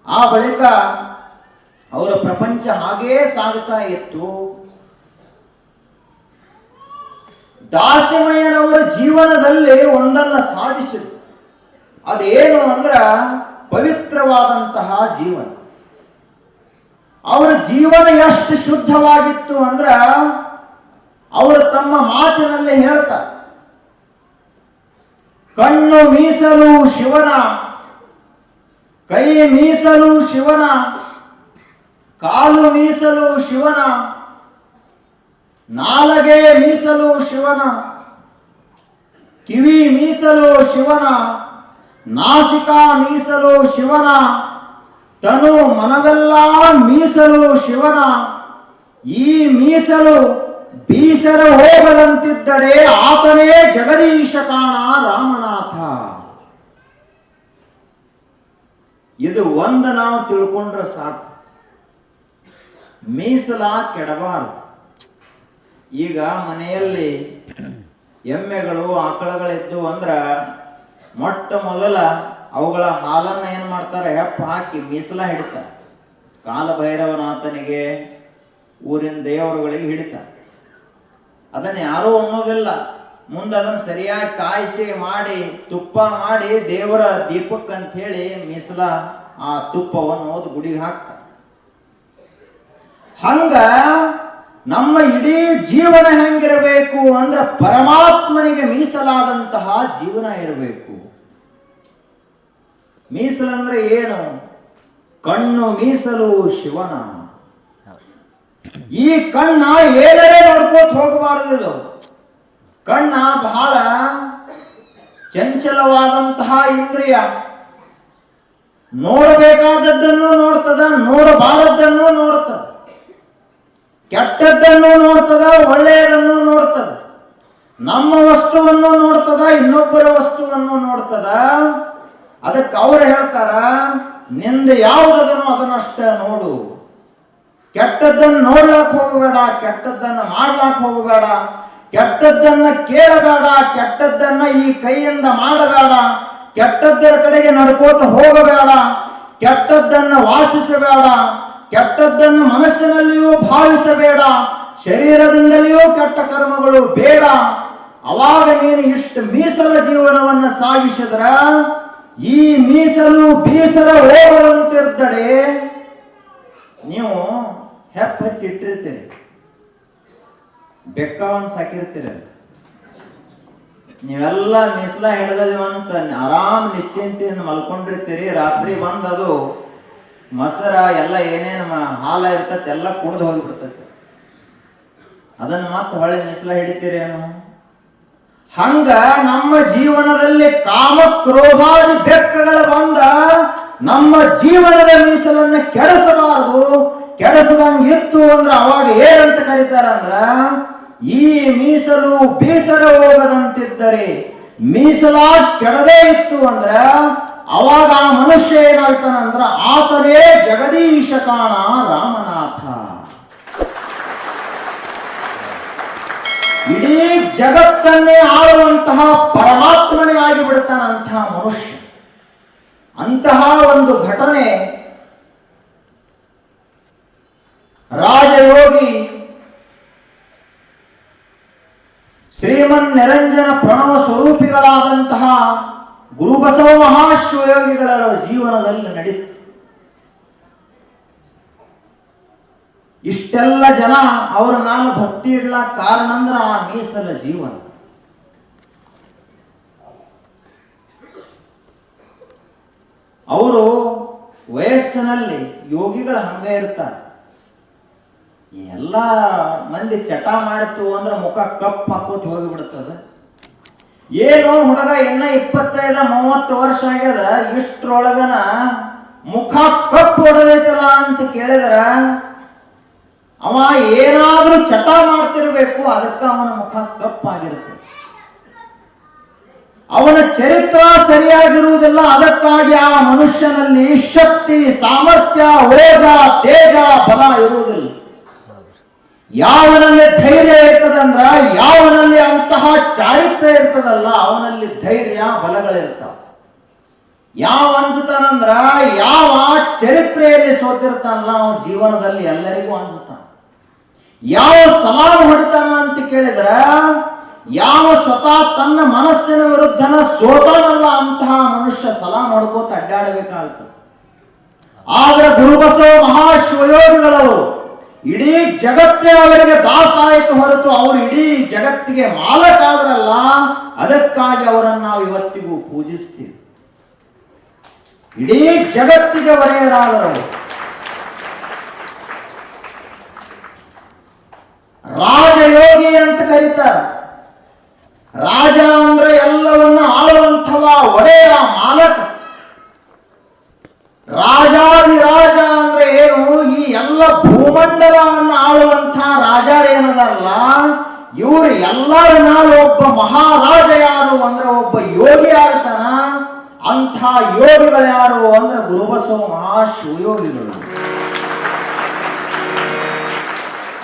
ಆ ಬಳಿಕ ಅವರ ಪ್ರಪಂಚ ಹಾಗೇ ಸಾಗುತ್ತಾ ಇತ್ತು. ದಾಸಮಯ್ಯನವರ ಜೀವನದಲ್ಲಿ ಒಂದನ್ನ ಸಾಧಿಸಿದ್ರು. ಅದೇನು ಅಂದ್ರ ಪವಿತ್ರವಾದಂತಹ ಜೀವನ. ಅವರ ಜೀವನ ಎಷ್ಟು ಶುದ್ಧವಾಗಿತ್ತು ಅಂದ್ರ ಅವರು ತಮ್ಮ ಮಾತಿನಲ್ಲಿ ಹೇಳ್ತಾರೆ, ಕಣ್ಣು ಮೀಸಲು ಶಿವನ, ಕೈ ಮೀಸಲು ಶಿವನ, ಕಾಲು ಮೀಸಲು ಶಿವನ, ನಾಲಗೆ ಮೀಸಲು ಶಿವನ, ಕಿವಿ ಮೀಸಲು ಶಿವನ, ನಾಸಿಕಾ ಮೀಸಲು ಶಿವನ, ತನು ಮನವೆಲ್ಲ ಮೀಸಲು ಶಿವನ. ಈ ಮೀಸಲು ಬೀಸರ ಹೋಗದಂತಿದ್ದಡೆ ಆತನೇ ಜಗದೀಶ ಕಾಣ ರಾಮನಾಥ. ಇದು ಒಂದು ನಾವು ತಿಳ್ಕೊಂಡ್ರೆ ಸಾಕು. ಮೀಸಲ ಕೆಡಬಾರದು. ಈಗ ಮನೆಯಲ್ಲಿ ಎಮ್ಮೆಗಳು ಆಕಳಗಳಿದ್ದು ಅಂದ್ರ ಮೊಟ್ಟ ಮೊದಲ ಅವುಗಳ ಹಾಲನ್ನ ಏನ್ ಮಾಡ್ತಾರೆ, ಹೆಪ್ಪ ಹಾಕಿ ಮೀಸಲ ಹಿಡಿತಾರೆ. ಕಾಲಭೈರವನಾಥನಿಗೆ ಊರಿನ ದೇವರುಗಳಿಗೆ ಹಿಡಿತಾರೆ. ಅದನ್ನ ಯಾರೂ ಅನ್ನೋದಿಲ್ಲ. ಮುಂದೆ ಅದನ್ನ ಸರಿಯಾಗಿ ಕಾಯಿಸಿ ಮಾಡಿ ತುಪ್ಪ ಮಾಡಿ ದೇವರ ದೀಪಕ್ಕೆ ಅಂತ ಹೇಳಿ ಮೀಸಲ ಆ ತುಪ್ಪವನ್ನು ಓದ್ ಗುಡಿಗೆ ಹಾಕ್ತಾರೆ. ಹಂಗ ನಮ್ಮ ಇಡೀ ಜೀವನ ಹೆಂಗಿರಬೇಕು ಅಂದ್ರ ಪರಮಾತ್ಮನಿಗೆ ಮೀಸಲಾದಂತಹ ಜೀವನ ಇರಬೇಕು. ಮೀಸಲಂದ್ರೆ ಏನು? ಕಣ್ಣು ಮೀಸಲು ಶಿವನ. ಈ ಕಣ್ಣ ಏನರೇ ನೋಡ್ಕೋತ ಹೋಗಬಾರದು. ಕಣ್ಣ ಬಹಳ ಚಂಚಲವಾದಂತಹ ಇಂದ್ರಿಯ. ನೋಡಬೇಕಾದದ್ದನ್ನು ನೋಡ್ತದ, ನೋಡಬಾರದನ್ನು ನೋಡ್ತದ, ಕೆಟ್ಟದ್ದನ್ನು ನೋಡ್ತದ, ಒಳ್ಳೆಯದನ್ನು ನೋಡ್ತದ, ನಮ್ಮ ವಸ್ತುವನ್ನು ನೋಡ್ತದ, ಇನ್ನೊಬ್ಬರ ವಸ್ತುವನ್ನು ನೋಡ್ತದ. ಅದಕ್ಕೆ ಅವ್ರು ಹೇಳ್ತಾರ, ನಿಂದ ಯಾವುದದನೋ ಅದನ್ನಷ್ಟ ನೋಡು, ಕೆಟ್ಟದ್ದನ್ನು ನೋಡ್ಲಾಕ್ ಹೋಗಬೇಡ, ಕೆಟ್ಟದ್ದನ್ನು ಮಾಡ್ಲಾಕ್ ಹೋಗಬೇಡ, ಕೆಟ್ಟದ್ದನ್ನ ಕೇಳಬೇಡ, ಕೆಟ್ಟದ್ದನ್ನ ಈ ಕೈಯಿಂದ ಮಾಡಬೇಡ, ಕೆಟ್ಟದ್ದರ ಕಡೆಗೆ ನಡ್ಕೋತ ಹೋಗಬೇಡ, ಕೆಟ್ಟದ್ದನ್ನ ವಾಸಿಸಬೇಡ, ಕೆಟ್ಟದ್ದನ್ನು ಮನಸ್ಸಿನಲ್ಲಿಯೂ ಭಾವಿಸಬೇಡ, ಶರೀರದಿಂದಲಿಯೂ ಕೆಟ್ಟ ಕರ್ಮಗಳು ಬೇಡ. ಅವಾಗ ನೀನು ಇಷ್ಟು ಮೀಸಲ ಜೀವನವನ್ನ ಸಾಗಿಸಿದ್ರ ಈ ಮೀಸಲು ಬೀಸರ ಹೋಗದಂತಿರ್ದಡೆ ನೀವು ಹೆಪ್ಪ ಹಚ್ಚಿಟ್ಟಿರ್ತೀರಿ, ಬೆಕ್ಕವನ್ನು ಸಾಕಿರ್ತೀರಿ. ನೀವೆಲ್ಲ ಮೀಸಲ ಹಿಡಿದವಂತ ಆರಾಮ್ ನಿಶ್ಚಿಂತೆಯನ್ನು ಮಲ್ಕೊಂಡಿರ್ತೀರಿ. ರಾತ್ರಿ ಬಂದದು ಮೊಸರ ಎಲ್ಲ ಏನೇನು ಹಾಲ ಇರ್ತೈತೆ ಎಲ್ಲ ಕುಡ್ದು ಹೋಗಿಬಿಡ್ತೈತೆ. ಅದನ್ನ ಮತ್ತೆ ಹೊಳೆ ಮೀಸಲ ಹಿಡಿತೀರೇನು? ಹಂಗ ನಮ್ಮ ಜೀವನದಲ್ಲಿ ಕಾಮ ಕ್ರೋಧಾದಿ ಬೆಕ್ಕಗಳು ಬಂದ ನಮ್ಮ ಜೀವನದ ಮೀಸಲನ್ನ ಕೆಡಿಸಬಾರದು. ಕೆಡಿಸದಂಗಿತ್ತು ಅಂದ್ರ ಅವಾಗ ಏನಂತ ಕರೀತಾರ ಅಂದ್ರ, ಈ ಮೀಸಲು ಬೀಸರ ಹೋಗದಂತಿದ್ದರೆ, ಮೀಸಲ ಕೆಡದೇ ಇತ್ತು ಅಂದ್ರ ಅವಾಗ ಆ ಮನುಷ್ಯ ಏನಾಗ್ತಾನಂದ್ರ ಆತನೇ ಜಗದೀಶ ಕಾಣ ರಾಮನಾಥ. ಇಡೀ ಜಗತ್ತನ್ನೇ ಆಳುವಂತಹ ಪರಮಾತ್ಮನೇ ಆಗಿಬಿಡ್ತಾನಂತಹ ಮನುಷ್ಯ. ಅಂತಹ ಒಂದು ಘಟನೆ ರಾಜಯೋಗಿ ಶ್ರೀಮನ್ ನಿರಂಜನ ಪ್ರಣವ ಸ್ವರೂಪಿಗಳಾದಂತಹ ಗುರುಬಸವ ಮಹಾಶಿವಯೋಗಿಗಳ ಜೀವನದಲ್ಲಿ ನಡೀತು. ಇಷ್ಟೆಲ್ಲ ಜನ ಅವರ ಮೇಲೆ ಭಕ್ತಿ ಇಡ್ಲಾಕ ಕಾರಣ ಅಂದ್ರ ಆ ಮೀಸಲ ಜೀವನ. ಅವರು ವಯಸ್ಸಿನಲ್ಲಿ ಯೋಗಿಗಳು ಹಂಗ ಇರ್ತಾರೆ. ಎಲ್ಲ ಮಂದಿ ಚಟ ಮಾಡಿತ್ತು ಅಂದ್ರೆ ಮುಖ ಕಪ್ ಹಾಕೋತ ಹೋಗಿಬಿಡ್ತದ. ಏನು ಹುಡುಗ ಇನ್ನ 25-30 ವರ್ಷ ಆಗ್ಯದ, ಇಷ್ಟ್ರೊಳಗನ ಮುಖ ಕಪ್ ಹೊಡೆದೈತಲ್ಲ ಅಂತ ಕೇಳಿದ್ರ ಅವ ಏನಾದ್ರೂ ಚಟ ಮಾಡ್ತಿರ್ಬೇಕು, ಅದಕ್ಕೆ ಅವನ ಮುಖ ಕಪ್ಪಾಗಿರುತ್ತೆ. ಅವನ ಚರಿತ್ರ ಸರಿಯಾಗಿರುವುದಿಲ್ಲ, ಅದಕ್ಕಾಗಿ ಆ ಮನುಷ್ಯನಲ್ಲಿ ಶಕ್ತಿ, ಸಾಮರ್ಥ್ಯ, ಓಜ, ತೇಜ, ಬಲ ಇರುವುದಿಲ್ಲ. ಯಾವನಲ್ಲಿ ಧೈರ್ಯ ಇರ್ತದಂದ್ರ, ಯಾವನಲ್ಲಿ ಅಂತಹ ಚಾರಿತ್ರ್ಯ ಇರ್ತದಲ್ಲ, ಅವನಲ್ಲಿ ಧೈರ್ಯ, ಬಲಗಳಿರ್ತಾವ. ಯಾವ ಅನ್ಸುತ್ತಾನಂದ್ರ, ಯಾವ ಚರಿತ್ರೆಯಲ್ಲಿ ಸೋತಿರ್ತಾನಲ್ಲ ಅವನ ಜೀವನದಲ್ಲಿ ಎಲ್ಲರಿಗೂ ಅನ್ಸುತ್ತಾನ. ಯಾವ ಸಲಾಮ್ ಹೊಡಿತಾನ ಅಂತ ಕೇಳಿದ್ರ, ಯಾವ ಸ್ವತಃ ತನ್ನ ಮನಸ್ಸಿನ ವಿರುದ್ಧನ ಸೋತಾನಲ್ಲ ಅಂತಹ ಮನುಷ್ಯ ಸಲಾಮ್ ಹೊಡ್ಕೋತ ಅಡ್ಡಾಡಬೇಕಾಗ್ತದೆ. ಆದ್ರೆ ಗುರುಬಸವ ಮಹಾಶಿವಯೋಗಿಗಳವರು ಇಡೀ ಜಗತ್ತೇ ಅವರಿಗೆ ದಾಸ ಆಯಿತು ಹೊರತು ಅವರು ಇಡೀ ಜಗತ್ತಿಗೆ ಮಾಲಕ ಆದ್ರಲ್ಲ, ಅದಕ್ಕಾಗಿ ಅವರನ್ನು ನಾವು ಇವತ್ತಿಗೂ ಪೂಜಿಸ್ತೀವಿ. ಇಡೀ ಜಗತ್ತಿಗೆ ಒಡೆಯರಾದರು. ರಾಜಯೋಗಿ ಅಂತ ಕರೀತಾರೆ. ರಾಜ ಅಂದ್ರೆ ಎಲ್ಲವನ್ನ ಆಳುವಂಥವ, ಒಡೆಯ, ಮಾಲಕ. ರಾಜಾಧಿರಾಜ ಅಂದ್ರೆ ಏನು? ಈ ಎಲ್ಲ ಭೂಮಂಡಲವನ್ನು ಆಳುವಂಥ ರಾಜರೇನದಲ್ಲ, ಇವರು ಎಲ್ಲರ ಮೇಲೆ ಒಬ್ಬ ಮಹಾರಾಜ ಯಾರು ಅಂದ್ರೆ ಒಬ್ಬ ಯೋಗಿ ಆಗ್ತಾನ. ಅಂಥ ಯೋಗಿಗಳು ಯಾರು ಅಂದ್ರೆ ಗುರುಬಸವ ಮಹಾಶಿವಯೋಗಿಗಳು.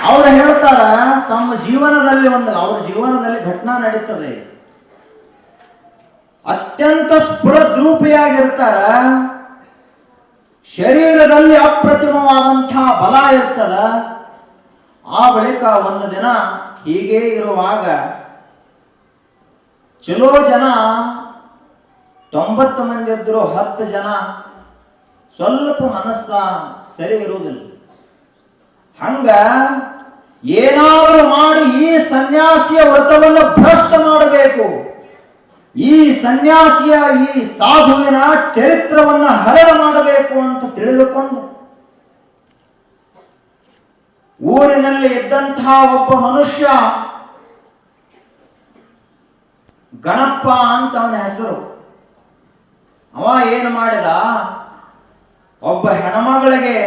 ಅವರು ಹೇಳ್ತಾರ, ತಮ್ಮ ಜೀವನದಲ್ಲಿ ಅವ್ರ ಜೀವನದಲ್ಲಿ ಘಟನಾ ನಡೀತದೆ. ಅತ್ಯಂತ ಸ್ಫುರದ್ರೂಪಿಯಾಗಿರ್ತಾರ, ಶರೀರದಲ್ಲಿ ಅಪ್ರತಿಮವಾದಂತಹ ಬಲ ಇರ್ತದ. ಆ ಬಳಿಕ ಒಂದು ದಿನ ಹೀಗೆ ಇರುವಾಗ ಚಲೋ ಜನ 90 ಮಂದಿ ಇದ್ರು, 10 ಜನ ಸ್ವಲ್ಪ ಮನಸ್ಸ ಸರಿ ಇರುವುದಿಲ್ಲ. ಹಂಗ ಏನಾದರೂ ಮಾಡಿ ಈ ಸನ್ಯಾಸಿಯ ವ್ರತವನ್ನು ಭ್ರಷ್ಟ ಮಾಡಬೇಕು, ಈ ಸನ್ಯಾಸಿಯ, ಈ ಸಾಧುವಿನ ಚರಿತ್ರವನ್ನು ಹರಣ ಮಾಡಬೇಕು ಅಂತ ತಿಳಿದುಕೊಂಡು ಊರಿನಲ್ಲಿ ಇದ್ದಂತಹ ಒಬ್ಬ ಮನುಷ್ಯ, ಗಣಪ ಅಂತ ಅವನ ಹೆಸರು. ಅವ ಏನು ಮಾಡಿದ, ಒಬ್ಬ ಹೆಣ್ಮಗಳಿಗೆ,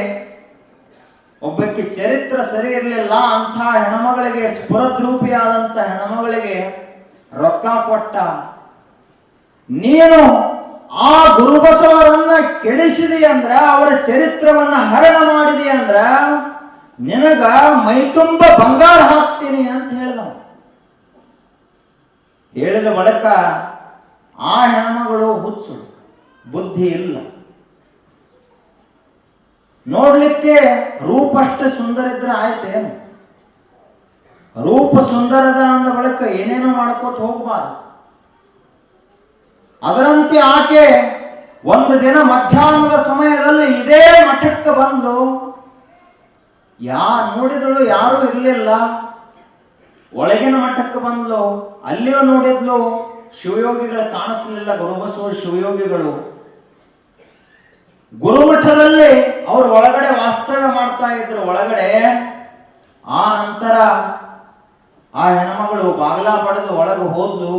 ಒಬ್ಬಕ್ಕೆ ಚರಿತ್ರ ಸರಿ ಇರಲಿಲ್ಲ ಅಂಥ ಹೆಣ್ಮಗಳಿಗೆ, ಸ್ಫುರದ್ರೂಪಿಯಾದಂಥ ಹೆಣ್ಮಗಳಿಗೆ ರೊಕ್ಕ ಕೊಟ್ಟ. ನೀನು ಆ ಗುರುಬಸವರನ್ನ ಕೆಡಿಸಿದಿ ಅಂದ್ರ, ಅವರ ಚರಿತ್ರವನ್ನ ಹರಣ ಮಾಡಿದಿ ಅಂದ್ರ ನಿನಗ ಮೈತುಂಬ ಬಂಗಾರ ಹಾಕ್ತೀನಿ ಅಂತ ಹೇಳಿದ. ಹೇಳಿದ ಬಳಿಕ ಆ ಹೆಣ್ಮಗಳು ಹುಚ್ಚು, ಬುದ್ಧಿ ಇಲ್ಲ. ನೋಡ್ಲಿಕ್ಕೆ ರೂಪ ಅಷ್ಟು ಸುಂದರ ಇದ್ರೆ ಆಯ್ತೇನು? ರೂಪ ಸುಂದರದ ಅಂದ ಬಳಿಕ ಏನೇನೋ ಮಾಡ್ಕೋತ ಹೋಗ್ಬಾರ್ದು. ಅದರಂತೆ ಆಕೆ ಒಂದು ದಿನ ಮಧ್ಯಾಹ್ನದ ಸಮಯದಲ್ಲಿ ಇದೇ ಮಠಕ್ಕೆ ಬಂದು, ನೋಡಿದಳು, ಯಾರೂ ಇರಲಿಲ್ಲ. ಒಳಗಿನ ಮಠಕ್ಕೆ ಬಂದ್ಲು, ಅಲ್ಲಿಯೂ ನೋಡಿದ್ಲು, ಶಿವಯೋಗಿಗಳು ಕಾಣಿಸ್ಲಿಲ್ಲ. ಗುರುಬಸವ ಶಿವಯೋಗಿಗಳು ಗುರುಮಠದಲ್ಲಿ ಅವರು ಒಳಗಡೆ ವಾಸ್ತವ್ಯ ಮಾಡ್ತಾ ಇದ್ರು ಒಳಗಡೆ. ಆ ನಂತರ ಆ ಹೆಣ್ಮಗಳು ಬಾಗಿಲ ಪಡೆದು ಒಳಗೆ ಹೋದ್ಲು.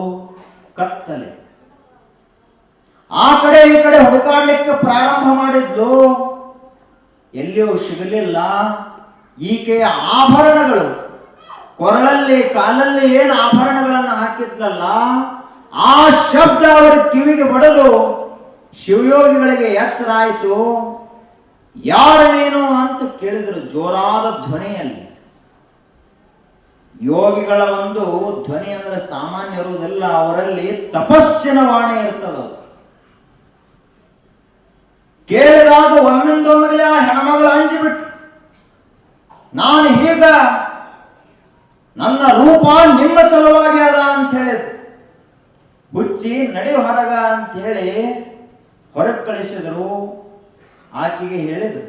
ಕತ್ತಲೆ. ಆ ಕಡೆ ಈ ಕಡೆ ಹುಡುಕಾಡ್ಲಿಕ್ಕೆ ಪ್ರಾರಂಭ ಮಾಡಿದ್ಲು, ಎಲ್ಲಿಯೂ ಸಿಗಲಿಲ್ಲ. ಈಕೆಯ ಆಭರಣಗಳು, ಕೊರಳಲ್ಲಿ, ಕಾಲಲ್ಲಿ ಏನು ಆಭರಣಗಳನ್ನು ಹಾಕಿದ್ಲಲ್ಲ, ಆ ಶಬ್ದ ಅವರ ಕಿವಿಗೆ ಬಡಲು ಶಿವಯೋಗಿಗಳಿಗೆ ಎಚ್ಚರ ಆಯಿತು. ಯಾರು ನೀನು ಅಂತ ಕೇಳಿದ್ರು ಜೋರಾದ ಧ್ವನಿಯಲ್ಲಿ. ಯೋಗಿಗಳ ಒಂದು ಧ್ವನಿ ಅಂದ್ರೆ ಸಾಮಾನ್ಯ ಇರುವುದಿಲ್ಲ, ಅವರಲ್ಲಿ ತಪಸ್ಸಿನ ವಾಣಿ ಇರ್ತದ. ಕೇಳಿದಾಗ ಒಮ್ಮಿಂದೊಮ್ಮೆಲೆ ಆ ಹೆಣ್ಮಗಳು ಅಂಜಿಬಿಟ್ಟು, ನಾನು ಈಗ ನನ್ನ ರೂಪ ನಿಮ್ಮ ಸಲುವಾಗಿ ಅದ ಅಂತ ಹೇಳಿದ್ರು. ಹುಚ್ಚಿ ನಡಿ ಹೊರಗ ಅಂತ ಹೇಳಿ ಹೊರಗೆ ಕಳಿಸಿದರು. ಆಕೆಗೆ ಹೇಳಿದರು,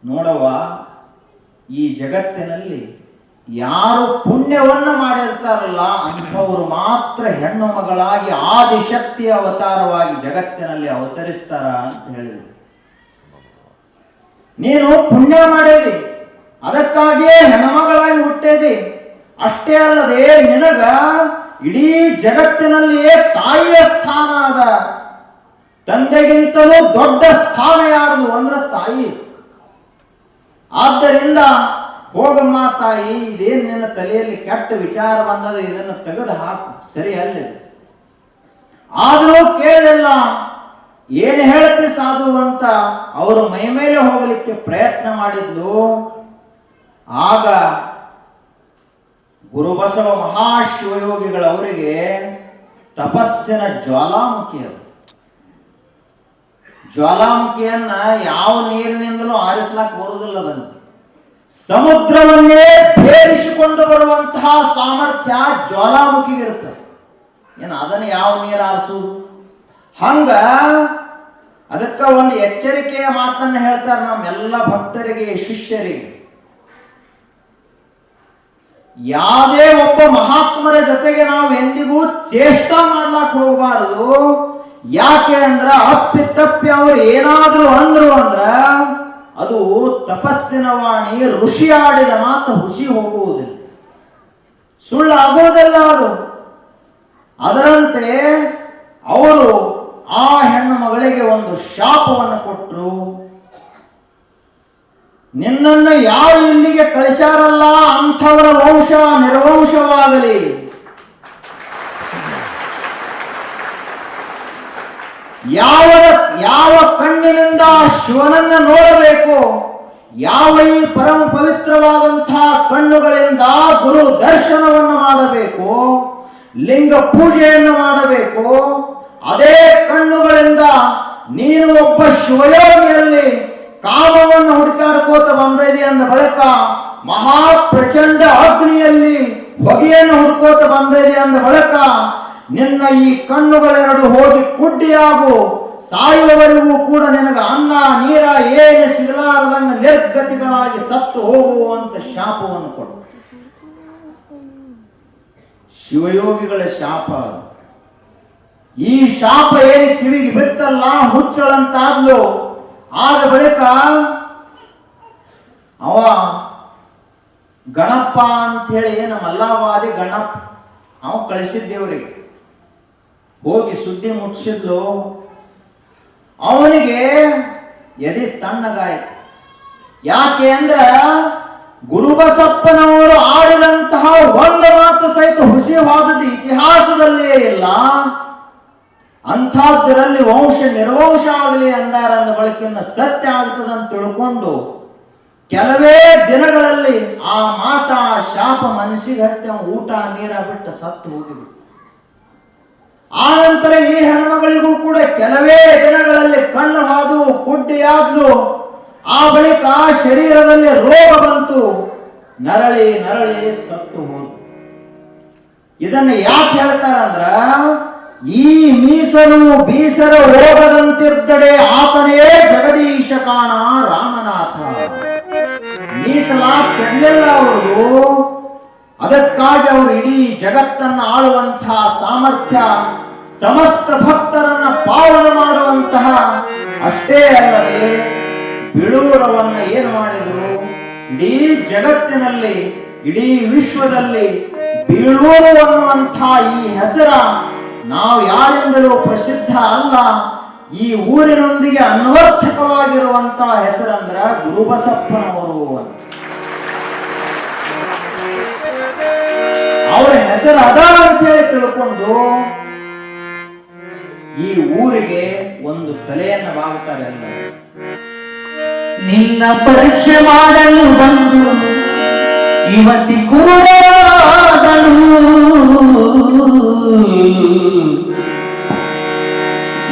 ನೋಡವ್ವ, ಈ ಜಗತ್ತಿನಲ್ಲಿ ಯಾರು ಪುಣ್ಯವನ್ನು ಮಾಡಿರ್ತಾರಲ್ಲ ಅಂಥವರು ಮಾತ್ರ ಹೆಣ್ಣು ಮಗಳಾಗಿ ಆದಿಶಕ್ತಿಯ ಅವತಾರವಾಗಿ ಜಗತ್ತಿನಲ್ಲಿ ಅವತರಿಸ್ತಾರ ಅಂತ ಹೇಳಿದರು. ನೀನು ಪುಣ್ಯ ಮಾಡೇದಿ, ಅದಕ್ಕಾಗಿಯೇ ಹೆಣ್ಣುಮಗಳಾಗಿ ಹುಟ್ಟೇದಿ. ಅಷ್ಟೇ ಅಲ್ಲದೆ ನಿನಗ ಇಡೀ ಜಗತ್ತಿನಲ್ಲಿಯೇ ತಾಯಿಯ ಸ್ಥಾನ ಅದ. ತಂದೆಗಿಂತಲೂ ದೊಡ್ಡ ಸ್ಥಾನ ಯಾರದು ಅಂದ್ರೆ ತಾಯಿ. ಆದ್ದರಿಂದ ಹೋಗಮ್ಮ ತಾಯಿ, ಇದೇನು ನಿನ್ನ ತಲೆಯಲ್ಲಿ ಕೆಟ್ಟ ವಿಚಾರ ಬಂದದ, ಇದನ್ನು ತೆಗೆದು ಹಾಕು, ಸರಿ ಅಲ್ಲ. ಆದರೂ ಕೇಳಿಲ್ಲ. ಏನು ಹೇಳುತ್ತೆ ಸಾಧು ಅಂತ ಅವರು ಮೈ ಮೇಲೆ ಹೋಗಲಿಕ್ಕೆ ಪ್ರಯತ್ನ ಮಾಡಿದ್ಲು. ಆಗ ಗುರುಬಸವ ಮಹಾಶಿವಯೋಗಿಗಳವರಿಗೆ ತಪಸ್ಸಿನ ಜ್ವಾಲಾಮುಖಿ ಅದು. ಜ್ವಾಲಾಮುಖಿಯನ್ನ ಯಾವ ನೀರಿನಿಂದಲೂ ಆರಿಸಲಾಕ ಬರುವುದಿಲ್ಲ. ಅದನ್ನು ಸಮುದ್ರವನ್ನೇ ಭೇದಿಸಿಕೊಂಡು ಬರುವಂತಹ ಸಾಮರ್ಥ್ಯ ಜ್ವಾಲಾಮುಖಿಗೆ ಇರುತ್ತೆ. ಏನು ಅದನ್ನು ಯಾವ ನೀರು ಆರಿಸುವುದು? ಹಂಗ ಅದಕ್ಕ ಒಂದು ಎಚ್ಚರಿಕೆಯ ಮಾತನ್ನು ಹೇಳ್ತಾರೆ ನಮ್ಮೆಲ್ಲ ಭಕ್ತರಿಗೆ, ಶಿಷ್ಯರಿಗೆ. ಯಾವುದೇ ಒಬ್ಬ ಮಹಾತ್ಮರ ಜೊತೆಗೆ ನಾವು ಎಂದಿಗೂ ಚೇಷ್ಟಾ ಮಾಡ್ಲಾಕ್ ಹೋಗಬಾರದು. ಯಾಕೆ ಅಂದ್ರ ಅಪ್ಪಿತಪ್ಪಿ ಅವರು ಏನಾದ್ರೂ ಅಂದ್ರು ಅಂದ್ರ ಅದು ತಪಸ್ಸಿನ ವಾಣಿ, ಋಷಿ ಆಡಿದ ಮಾತು ಹುಸಿ ಹೋಗುವುದಿಲ್ಲ, ಸುಳ್ಳು ಆಗೋದಿಲ್ಲ ಅದು. ಅದರಂತೆ ಅವರು ಆ ಹೆಣ್ಣು ಮಗಳಿಗೆ ಒಂದು ಶಾಪವನ್ನು ಕೊಟ್ಟರು. ನಿನ್ನನ್ನು ಯಾರು ಇಲ್ಲಿಗೆ ಕಳಿಸಾರಲ್ಲ ಅಂಥವರ ವಂಶ ನಿರ್ವಂಶವಾಗಲಿ. ಯಾವ ಕಣ್ಣಿನಿಂದ ಶಿವನನ್ನ ನೋಡಬೇಕು, ಯಾವ ಈ ಪರಮ ಪವಿತ್ರವಾದಂತಹ ಕಣ್ಣುಗಳಿಂದ ಗುರು ದರ್ಶನವನ್ನು ಮಾಡಬೇಕು, ಲಿಂಗ ಪೂಜೆಯನ್ನು ಮಾಡಬೇಕು, ಅದೇ ಕಣ್ಣುಗಳಿಂದ ನೀನು ಒಬ್ಬ ಶಿವಯೋಗಿಯಲ್ಲಿ ಕಾಮವನ್ನು ಹುಡುಕಾಡ್ಕೋತ ಬಂದಿದೆ ಅಂದ ಬಳಿಕ ಮಹಾಪ್ರಚಂಡ ಅಗ್ನಿಯಲ್ಲಿ ಹೊಗೆಯನ್ನು ಹುಡುಕೋತ ಬಂದಿದೆ ಅಂದ ಬಳಿಕ ನಿನ್ನ ಈ ಕಣ್ಣುಗಳೆರಡು ಹೋಗಿ ಕುಡ್ಡಿಯಾಗು, ಸಾಯುವವರೆಗೂ ಕೂಡ ನಿನಗೆ ಅನ್ನ ನೀರ ಏನು ಸಿಗಲಾರದಂಗ ನಿರ್ಗತಿಗಳಾಗಿ ಸತ್ತು ಹೋಗುವಂತ ಶಾಪವನ್ನು ಕೊಡು. ಶಿವಯೋಗಿಗಳ ಶಾಪ. ಈ ಶಾಪ ಏನು ಕಿವಿಗೆ ಬಿತ್ತಲ್ಲ, ಹುಚ್ಚಳಂತಾದ್ಲು. ಆದ ಬಳಿಕ ಅವ ಗಣಪ ಅಂತ ಹೇಳಿ ನಮ್ಮ ಮಲ್ಲವಾದಿ ಗಣಪ ಅವ ಕಳಿಸಿದ್ದೇವ್ರಿಗೆ ಹೋಗಿ ಸುದ್ದಿ ಮುಟ್ಟಿಸಿದ್ಲು. ಅವನಿಗೆ ಎದೆ ತಣ್ಣಗಾಯಿತು. ಯಾಕೆ ಅಂದ್ರ ಗುರುಬಸಪ್ಪನವರು ಆಡಿದಂತಹ ಒಂದು ಮಾತು ಸಹಿತ ಹುಸಿವಾದದ್ದು ಇತಿಹಾಸದಲ್ಲಿಯೇ ಇಲ್ಲ. ಅಂಥದ್ರಲ್ಲಿ ವಂಶ ನಿರ್ವಂಶ ಆಗಲಿ ಅಂದಾರಂದ ಬಳಕೆಯನ್ನು ಸತ್ಯ ಆಗ್ತದಂತ ತಿಳ್ಕೊಂಡು ಕೆಲವೇ ದಿನಗಳಲ್ಲಿ ಆ ಮಾತಾ ಶಾಪ ಮನಸ್ಸಿಗೆ ಹತ್ತಿ ಊಟ ನೀರ ಬಿಟ್ಟು ಸತ್ತು ಹೋಗಿಬಿಟ್ಟು. ಆ ನಂತರ ಈ ಹೆಣ್ಮಗಳಿಗೂ ಕೂಡ ಕೆಲವೇ ದಿನಗಳಲ್ಲಿ ಕಣ್ಣು ಹಾದು ಕುಡ್ಡಿಯಾದ್ಲು. ಆ ಬಳಿಕ ಶರೀರದಲ್ಲಿ ರೋಗ ಬಂತು, ನರಳಿ ನರಳಿ ಸತ್ತು ಹೋದ. ಇದನ್ನು ಯಾಕೆ ಹೇಳ್ತಾರಂದ್ರ ಈ ಮೀಸಲು ಬೀಸರ ಹೋಗದಂತಿದ್ದಡೆ ಆತನೇ ಜಗದೀಶ ಕಾಣ ರಾಮನಾಥ. ಮೀಸಲ ಕೆಡಲಿಲ್ಲ ಅವರು. ಅದಕ್ಕಾಗಿ ಅವರು ಇಡೀ ಜಗತ್ತನ್ನು ಆಳುವಂತಹ ಸಾಮರ್ಥ್ಯ, ಸಮಸ್ತ ಭಕ್ತರನ್ನ ಪಾವನ ಮಾಡುವಂತಹ, ಅಷ್ಟೇ ಅಲ್ಲದೆ ಬಿಳೂರವನ್ನ ಏನು ಮಾಡಿದ್ರು, ಇಡೀ ಜಗತ್ತಿನಲ್ಲಿ ಇಡೀ ವಿಶ್ವದಲ್ಲಿ ಬೀಳೂರು ಅನ್ನುವಂತಹ ಈ ಹೆಸರ ನಾವು ಯಾರಿಂದಲೂ ಪ್ರಸಿದ್ಧ ಅಲ್ಲ. ಈ ಊರಿನೊಂದಿಗೆ ಅನ್ವರ್ಥಕವಾಗಿರುವಂತಹ ಹೆಸರಂದ್ರ ಗುರುಬಸಪ್ಪನವರು. ಅವರ ಹೆಸರು ಅದ ಅಂತ ಹೇಳಿ ತಿಳ್ಕೊಂಡು ಈ ಊರಿಗೆ ಒಂದು ತಲೆಯನ್ನ ಬಾಗುತ್ತಾರೆ ಎಲ್ಲರೂ. ನಿನ್ನ ಪರೀಕ್ಷೆ ಮಾಡಲು ಬಂದು ಇವತ್ತಿ ಕುರುಡಾದಳು,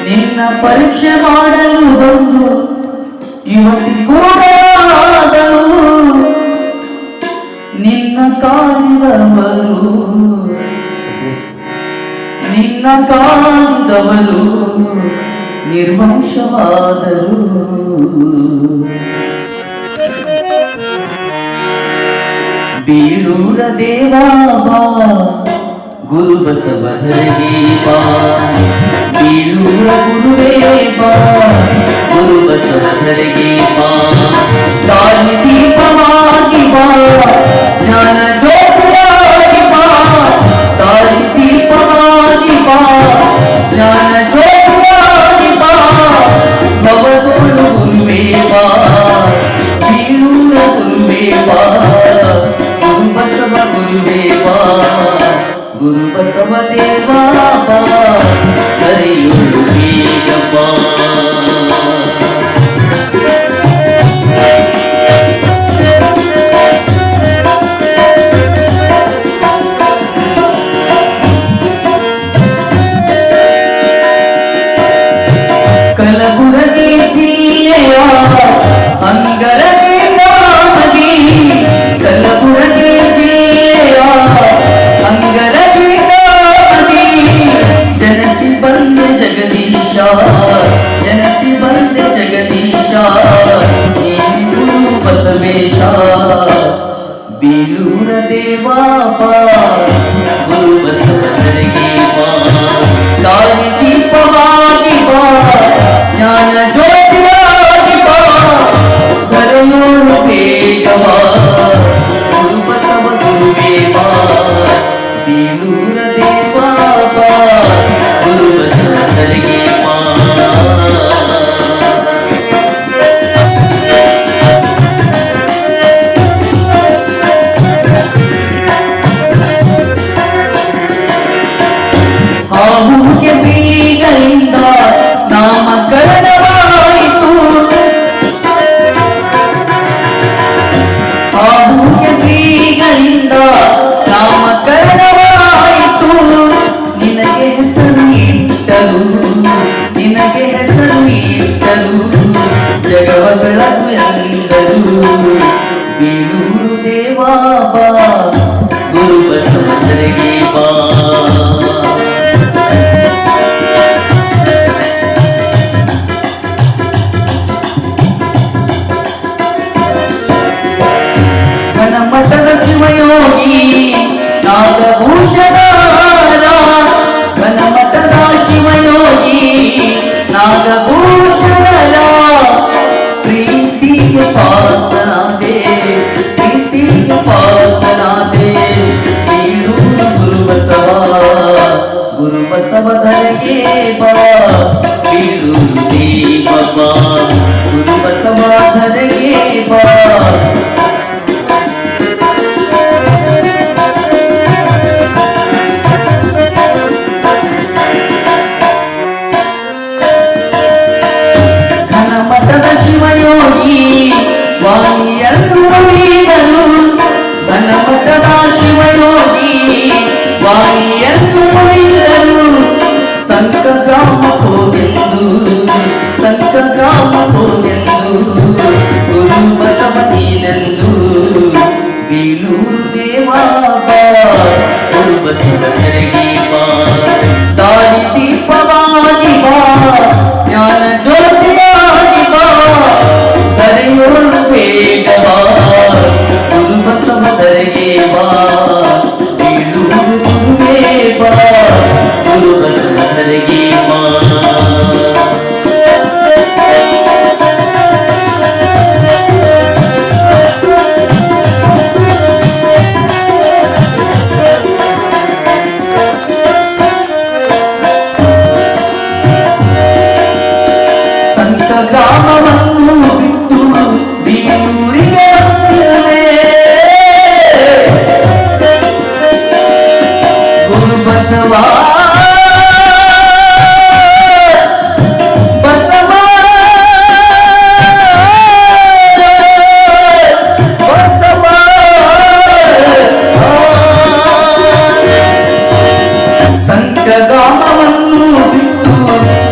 ನಿನ್ನ ಪರೀಕ್ಷೆ ಮಾಡಲು ಬಂದು ಇವತ್ತಿ ಕುರುಡಾದಳು, ನಿನ್ನ ಕಾಡಿದವರು ನಿರ್ವಂಶವಾದರು. ಬೀಳೂರ ದೇವಾ ಬಾ, ಗುರು ಬಸವಧರಿಗೆ ಬಾ, ಬೀಳೂರ ಗುರುವೇ ಬಾ, ಗುರು ಬಸವಧರಿಗೆ ಬಾ, ದಾರಿ ದೀಪವಾಗಿ ಬಾ, ಜ್ಞಾನ ಜ್ಯೋತಿಯಾಗಿ ಬಾ, ದಾರಿ ದೀಪವಾಗಿ ಬಾ, ಜ್ಞಾನ ಜ್ಯೋತಿಯಾಗಿ ಬಾ, ಭವದೋಳು ಗುರುವೇ ಬಾ, ಬೀಳೂರ ಗುರುವೇ ಬಾ. ಕಲಬುರಗಿ ಜಿಲ್ಲೆಯ ಅಂಗರಗಿ ಗ್ರಾಮದಿ ಕಲಬುರಗಿ ಜಿಲ್ಲೆಯ ಅಂಗರಗಿ ಗ್ರಾಮದಿ ಜನಸಿ ಬಂದೆ ಜಗದೀಶ ಜನಸಿ ಬಂದೆ ಜಗದೀಶ ನೀನೆ ಗುರು ಬಸವೇಶ ಬೀಳೂರ ದೇವಾ ಬಾ ಗುರು ಬಸವರಿಗೆ ಬಾ ದಾರಿ ದೀಪವಾಗಿ ಬಾ ಜ್ಞಾನ ಜ್ಯೋತಿಯಾಗಿ ಬಾ ಧರೆಯೋಳು ಬೇಗ ಬಾ ಗುರು ಬಸವ ಗುರುವೇ ಬಾ ಬೀಳೂರ ದೇವಾ ಬಾ ಗುರು ಬಸವರಿಗೆ ಬಾ ಹಾವುಗೆ ಶ್ರೀಗಳಿಂದ ನಾಮಕರಣವಾಯಿತು ಹಾವುಗೆ ಶ್ರೀಗಳಿಂದ ನಾಮಕರಣವಾಯಿತು ನಿನಗೆ ಹೆಸರು ಇಟ್ಟರು ನಿನಗೆ ಹೆಸರು ಇಟ್ಟರು ಜಗವ ಬೆಳಗು ಎಂದರು ಬೀಳೂರು ದೇವಾ ಬಾ ಗುರು ಬಸವರಿಗೆ ಬಾ ಘನಮಠದ ಶಿವಯೋಗಿ ನಾಗಭೂಷಣ ಘನಮಠದ ಶಿವಯೋಗಿ ನಾಗಭೂಷಣ ಪ್ರೀತಿಗೆ ಪಾತ್ರನಾದೆ ಪ್ರೀತಿಗೆ ಪಾತ್ರನಾದೆ ಬೀಳೂರು ಗುರು ಬಸವ ಧರೆಗೆ ಬಾ ಬೀಳೂರು ದೇವ ಬಾ ಗುರು ಬಸವ ಧರೆಗೆ ಬಾ ಘನಮಠದ ಶಿವಯೋಗಿ ವಾಣಿಯನ್ನು ಉಳಿದರು ಘನಮಠದ ಶಿವಯೋಗಿ ವಾಣಿಯನ್ನು ಉಳಿದರು ಸಂಕ ಗ್ರಾಮಕ್ಕೋಗೆಂದು ಸಂಕ ಗ್ರಾಮಕ್ಕೋಗೆಂದು ಗುರು ಬಸವ ನೀನೆಂದು ಬೀಳೂರು ದೇವಾ ಬಾ ಗುರು ಬಸವ ಧರೆಗೆ ಬಾ ದಾರಿ ದೀಪವಾಗಿ ಬಾ ಜ್ಞಾನ ಜ್ಯೋತಿಯಾಗಿ ಬಾ ಧರೆಯೋಳು ಬೇಗ ಬಾ ಗುರು ಬಸವ ಧರೆಗೆ ಬಾ ಬೀಳೂರು ಗುರುವೇ ಬಾ ಗುರು ಬಸವ ಧರೆಗೆ ಬಾ ಸಂತ ಗ್ರಾಮವನ್ನು ಬಿಟ್ಟು ಬೀಳೂರಿಗೆ ಬಂದಿರುವೆ ಗುರು ಬಸವ ಬಸವ ಬಸವ ಸಂತ ಗ್ರಾಮವನ್ನು ಬಿಟ್ಟು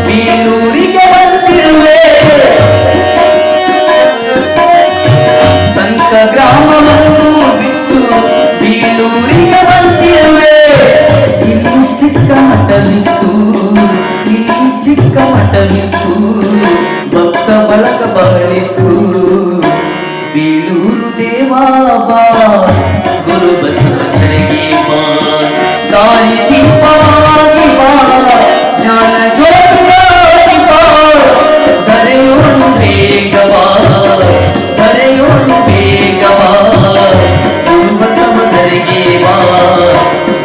ಬೀಳೂರಿಗೆ ಬಂದಿರುವೆ ಸಂಕ ಗ್ರಾಮವನ್ನು ಬಿಟ್ಟು ಬೀಳೂರಿಗೆ ಬಂದಿರುವೆ ಇಲ್ಲಿ ಚಿಕ್ಕ ಮಠವಿತ್ತು ಇಲ್ಲಿ ಚಿಕ್ಕ ಮಠವಿತ್ತು ಭಕ್ತ ಬಳಗ ಬಹಳಿತ್ತು ಬೀಳೂರು ದೇವಾ ಬಾ ಗುರು ಬಸವ ಧರೆಗೆ ಬಾ ದಾರಿ ದೀಪವಾಗಿ ಬಾ ಜ್ಞಾನ ಜ್ಯೋತಿಯಾಗಿ ಬಾ ಧರೆಯೋಳು ಬೇಗ ಬಾ ಧರೆಯೋಳು ಬೇಗ ಬಾ ಗುರು ಬಸವ ಧರೆಗೆ ಬಾ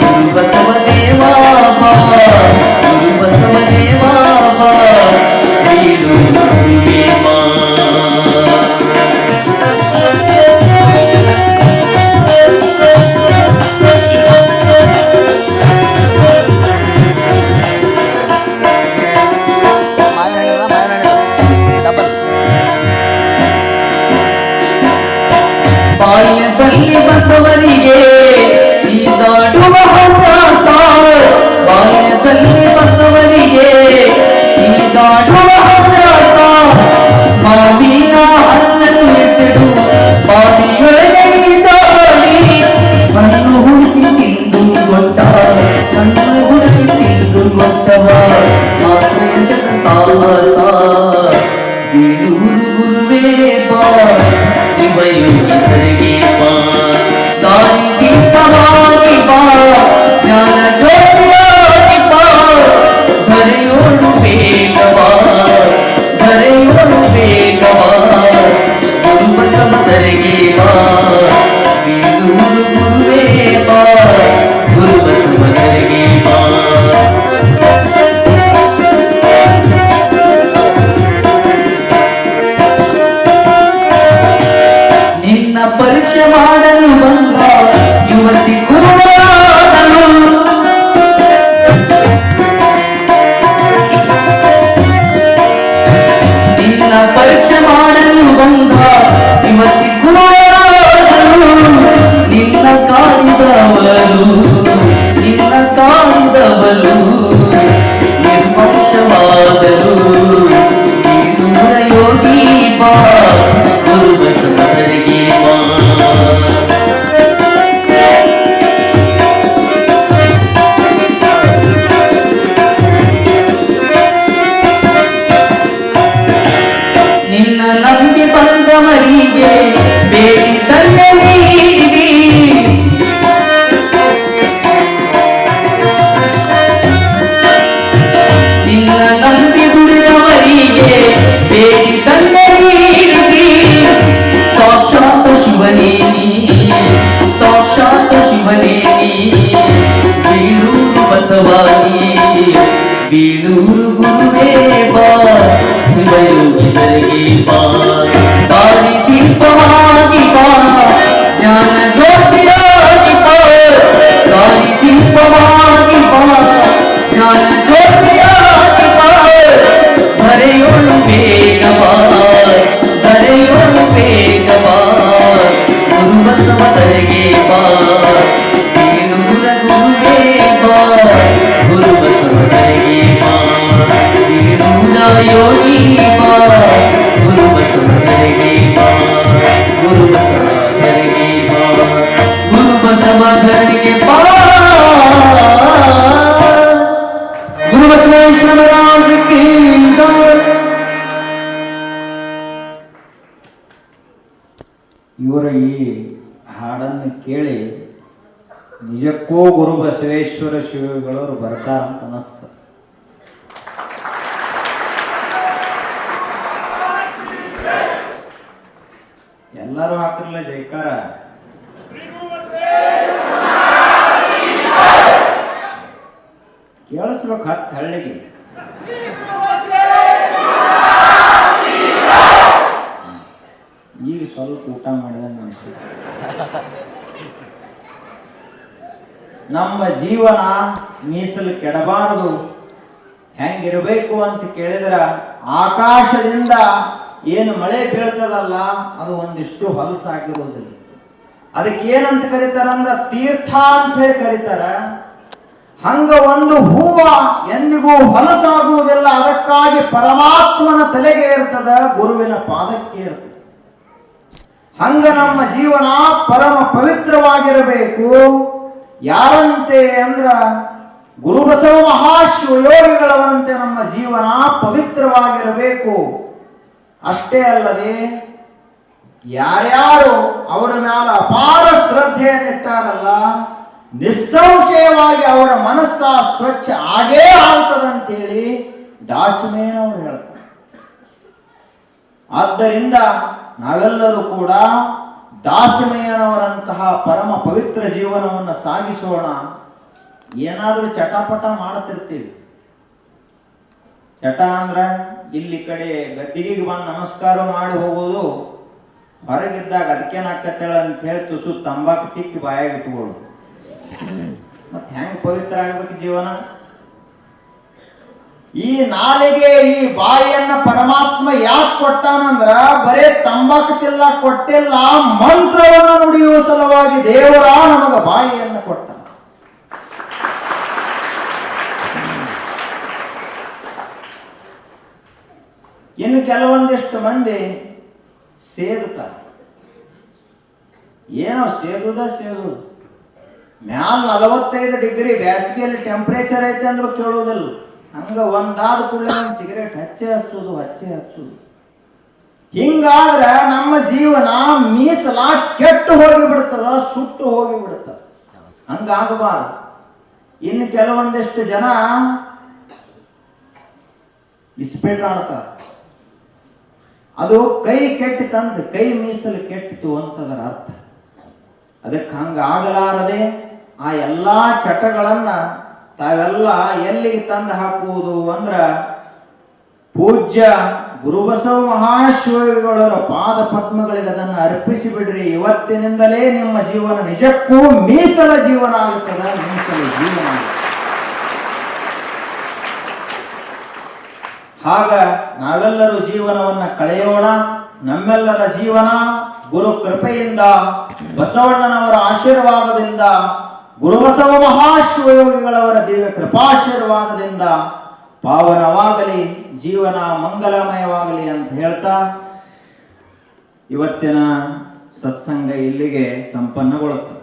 ಗುರು ಬಸವ ದೇವಾ ಬಾ ಗುರು ಬಸವ ದೇವಾ ಬಾ ಬೀಳೂರು ಬಾ ಸಾಹಸ ಬೀಳೂರು ಗುರುವೇ ಬಾ ಶಿವಯೋಗಿಗಳಿಗೆ ಬಾ ದಾರಿ ದೀಪವಾಗಿ ಬಾ ಜ್ಞಾನ ಜ್ಯೋತಿಯಾಗಿ ಬಾ ಧರೆಯೋಳು ಬೇಗವಾ ಧರೆಯೋಳು ಬೇಗವಾ ಗುರು ಬಸವರಿಗೆ ಬಾ ಬೀಳೂರು ಗುರುವೇ ಬಾ ಗುರು ಬಸವರಿಗೆ ಬಾ ನಿನ್ನ ಪರೀಕ್ಷೆ ಮಾಡಲು ಬಂದ ಯುವತಿ ಕುರುಡಾದಳು ನಿನ್ನ ಪರೀಕ್ಷೆ ಮಾಡಲು ಬಂದ ಯುವತಿ ಕುರುಡಾದಳು ನಿನ್ನ ಕಾಡಿದವರು ನಿನ್ನ ಕಾಡಿದವರು ನಿರ್ವಂಶವಾದರು ನೀನೂರ ಯೋಗಿ ಬಾ ಗುರು ಬಸವರಿಗೆ ಬಾ ನಿನ್ನ ನಂಬಿ ಬಂದವರಿಗೆ ಬೇಡಿ ದಂಡೆ ನೀಡಿದಿ ನಿನ್ನ ನಂಬಿ ದುಡಿದವರಿಗೆ ಬೇಡಿ ದಂಡೆ ನೀಡಿದಿ ಸಾಕ್ಷಾತ್ ಶಿವನೇ ನೀ ಸಾಕ್ಷಾತ್ ಶಿವನೇ ನೀ ಬೀಳೂರು ಬಸವಾನಿ ಬೀಳೂರು ಗುರುವೇ ಬಾ ಶಿವಯೋಗಿಗಳಿಗೆ ಬಾ ದಾರಿ ದೀಪವಾಗಿ ಬಾ ಜ್ಞಾನ ಜ್ಯೋತಿಯಾಗಿ ಬಾ ದಾರಿ ದೀಪವಾಗಿ ಬಾ ಜ್ಞಾನ ಜ್ಯೋತಿಯಾಗಿ ಬಾ ಧರೆಯೋಳು ಬೇಗವಾ ಧರೆಯೋಳು ಬೇಗವಾ ಗುರು ಬಸವರಿಗೆ ಬಾ ಬೀಳೂರ ಗುರುವೇ ಬಾ ಗುರು ಬಸವರಿಗೆ ಬಾ ಬೀಳೂರ ಯೋಗಿ ಬಾ ಗುರು ಬಸವರಿಗೆ ಬಾ ಗುರು ಬಸವರಿಗೆ ಬಾ ಗುರು ಬಸವರಿಗೆ ಬಾ ಗುರು ಬಸವೇಶ್ವರ ರಾಜಕ್ಕೆ ಇವರ ಈ ಹಾಡನ್ನು ಕೇಳಿ ನಿಜಕ್ಕೂ ಗುರು ಬಸವೇಶ್ವರ ಶಿವಗಳವರು ಬರ್ತಾರಂತ ಅನಿಸ್ತ. ಎಲ್ಲರೂ ಹಾಕಿರಲ್ಲ ಜೈಕಾರ. ಕೇಳಿಸ್ಬೇಕು ಹತ್ತು ಹಳ್ಳಿಗೆ. ಈಗ ಸ್ವಲ್ಪ ಊಟ ಮಾಡಿದ ಮನುಷ್ಯ. ನಮ್ಮ ಜೀವನ ಮೀಸಲು ಕೆಡಬಾರದು, ಹೆಂಗಿರಬೇಕು ಅಂತ ಕೇಳಿದ್ರ ಆಕಾಶದಿಂದ ಏನು ಮಳೆ ಬೀಳ್ತದಲ್ಲ ಅದು ಒಂದಿಷ್ಟು ಹೊಲಸಾಗಿರುವುದಿಲ್ಲ. ಅದಕ್ಕೆ ಏನಂತ ಕರೀತಾರಂದ್ರ ತೀರ್ಥ ಅಂತ ಹೇಳಿ ಕರೀತಾರ. ಹಂಗ ಒಂದು ಹೂವ ಎಂದಿಗೂ ಹೊಲಸಾಗುವುದಿಲ್ಲ. ಅದಕ್ಕಾಗಿ ಪರಮಾತ್ಮನ ತಲೆಗೆ ಇರ್ತದ, ಗುರುವಿನ ಪಾದಕ್ಕೆ ಇರ್ತದೆ. ಹಂಗ ನಮ್ಮ ಜೀವನ ಪರಮ ಪವಿತ್ರವಾಗಿರಬೇಕು. ಯಾರಂತೆ ಅಂದ್ರ ಗುರುಬಸವ ಮಹಾಶಿವಯೋಗಿಗಳವರಂತೆ ನಮ್ಮ ಜೀವನ ಪವಿತ್ರವಾಗಿರಬೇಕು. ಅಷ್ಟೇ ಅಲ್ಲದೆ ಯಾರ್ಯಾರು ಅವರ ಮ್ಯಾಲ ಅಪಾರ ಶ್ರದ್ಧೆಯನ್ನಿಟ್ಟಾರಲ್ಲ, ನಿಸ್ಸಂಶಯವಾಗಿ ಅವರ ಮನಸ್ಸ ಸ್ವಚ್ಛ ಆಗೇ ಆಗ್ತದಂತೇಳಿ ದಾಸಮೇನವರು ಹೇಳ್ತಾರೆ. ಆದ್ದರಿಂದ ನಾವೆಲ್ಲರೂ ಕೂಡ ದಾಸಮಯ್ಯನವರಂತಹ ಪರಮ ಪವಿತ್ರ ಜೀವನವನ್ನು ಸಾಗಿಸೋಣ. ಏನಾದರೂ ಚಟಪಟ ಮಾಡುತ್ತಿರ್ತೀವಿ. ಚಟ ಅಂದ್ರ ಇಲ್ಲಿ ಕಡೆ ಗದ್ದಿಗೆ ಬಂದು ನಮಸ್ಕಾರ ಮಾಡಿ ಹೋಗೋದು, ಹೊರಗಿದ್ದಾಗ ಅದಕ್ಕೇನಾಕತ್ತೇಳ ಅಂತ ಹೇಳಿ ತುಸು ತಂಬಾಕು ತಿಕ್ಕಿ ಬಾಯಾಗಿ ಇಟ್ಕೊಳ್ಳೋದು. ಮತ್ತೆ ಹೆಂಗ್ ಪವಿತ್ರ ಆಗ್ಬೇಕು ಜೀವನ? ಈ ನಾಲಿಗೆ ಈ ಬಾಯಿಯನ್ನ ಪರಮಾತ್ಮ ಯಾಕೆ ಕೊಟ್ಟಾನಂದ್ರ ಬರೇ ತಂಬಾಕು ತಿನ್ನಕ್ ಕೊಟ್ಟಿಲ್ಲ, ಮಂತ್ರವನ್ನು ನುಡಿಯುವ ಸಲುವಾಗಿ ದೇವರ ನಮಗ ಬಾಯಿಯನ್ನ ಕೊಟ್ಟ. ಇನ್ನು ಕೆಲವೊಂದಿಷ್ಟು ಮಂದಿ ಸೇದುತ್ತಾರೆ. ಏನೋ ಸೇದುದು ಮ್ಯಾಲ 45 ಡಿಗ್ರಿ ಬ್ಯಾಸಿಗೆಯಲ್ಲಿ ಟೆಂಪರೇಚರ್ ಐತೆ ಅಂದ್ರೂ ಕೇಳೋದಿಲ್ಲ. ಹಂಗ ಒಂದಾದ ಕೂಡಲೇ ಒಂದು ಸಿಗರೇಟ್ ಹಚ್ಚೆ ಹಚ್ಚುದು ಹಿಂಗಾದ್ರ ನಮ್ಮ ಜೀವನ ಮೀಸಲ ಕೆಟ್ಟು ಹೋಗಿ ಬಿಡ್ತದ, ಸುಟ್ಟು ಹೋಗಿ ಬಿಡ್ತದ. ಹಂಗಾಗಬಾರದು. ಇನ್ನು ಕೆಲವೊಂದಿಷ್ಟು ಜನ ಇಸ್ಪೇಟ್ ಆಡ್ತಾರ. ಅದು ಕೈ ಕೆಟ್ಟಿತಂತ ಕೈ ಮೀಸಲು ಕೆಟ್ಟಿತು ಅಂತದರ ಅರ್ಥ. ಅದಕ್ಕೆ ಹಂಗಾಗಲಾರದೆ ಆ ಎಲ್ಲಾ ಚಟಗಳನ್ನ ತಾವೆಲ್ಲ ಎಲ್ಲಿಗೆ ತಂದು ಹಾಕುವುದು ಅಂದ್ರ ಪೂಜ್ಯ ಗುರುಬಸವ ಮಹಾಶಿವಗಳ ಪಾದ ಪದ್ಮಗಳಿಗೆ ಅದನ್ನು ಅರ್ಪಿಸಿ ಬಿಡ್ರಿ. ಇವತ್ತಿನಿಂದಲೇ ನಿಮ್ಮ ಜೀವನ ನಿಜಕ್ಕೂ ಮೀಸಲ ಜೀವನ ಆಗುತ್ತದೆ, ಮೀಸಲ ಜೀವನ ಆಗುತ್ತದೆ. ಆಗ ನಾವೆಲ್ಲರೂ ಜೀವನವನ್ನ ಕಳೆಯೋಣ. ನಮ್ಮೆಲ್ಲರ ಜೀವನ ಗುರು ಕೃಪೆಯಿಂದ, ಬಸವಣ್ಣನವರ ಆಶೀರ್ವಾದದಿಂದ, ಗುರುಬಸವ ಮಹಾಶಿವಯೋಗಿಗಳವರ ದಿವ್ಯ ಕೃಪಾಶೀರ್ವಾದದಿಂದ ಪಾವನವಾಗಲಿ, ಜೀವನ ಮಂಗಲಮಯವಾಗಲಿ ಅಂತ ಹೇಳ್ತಾ ಇವತ್ತಿನ ಸತ್ಸಂಗ ಇಲ್ಲಿಗೆ ಸಂಪನ್ನಗೊಳ್ಳುತ್ತದೆ.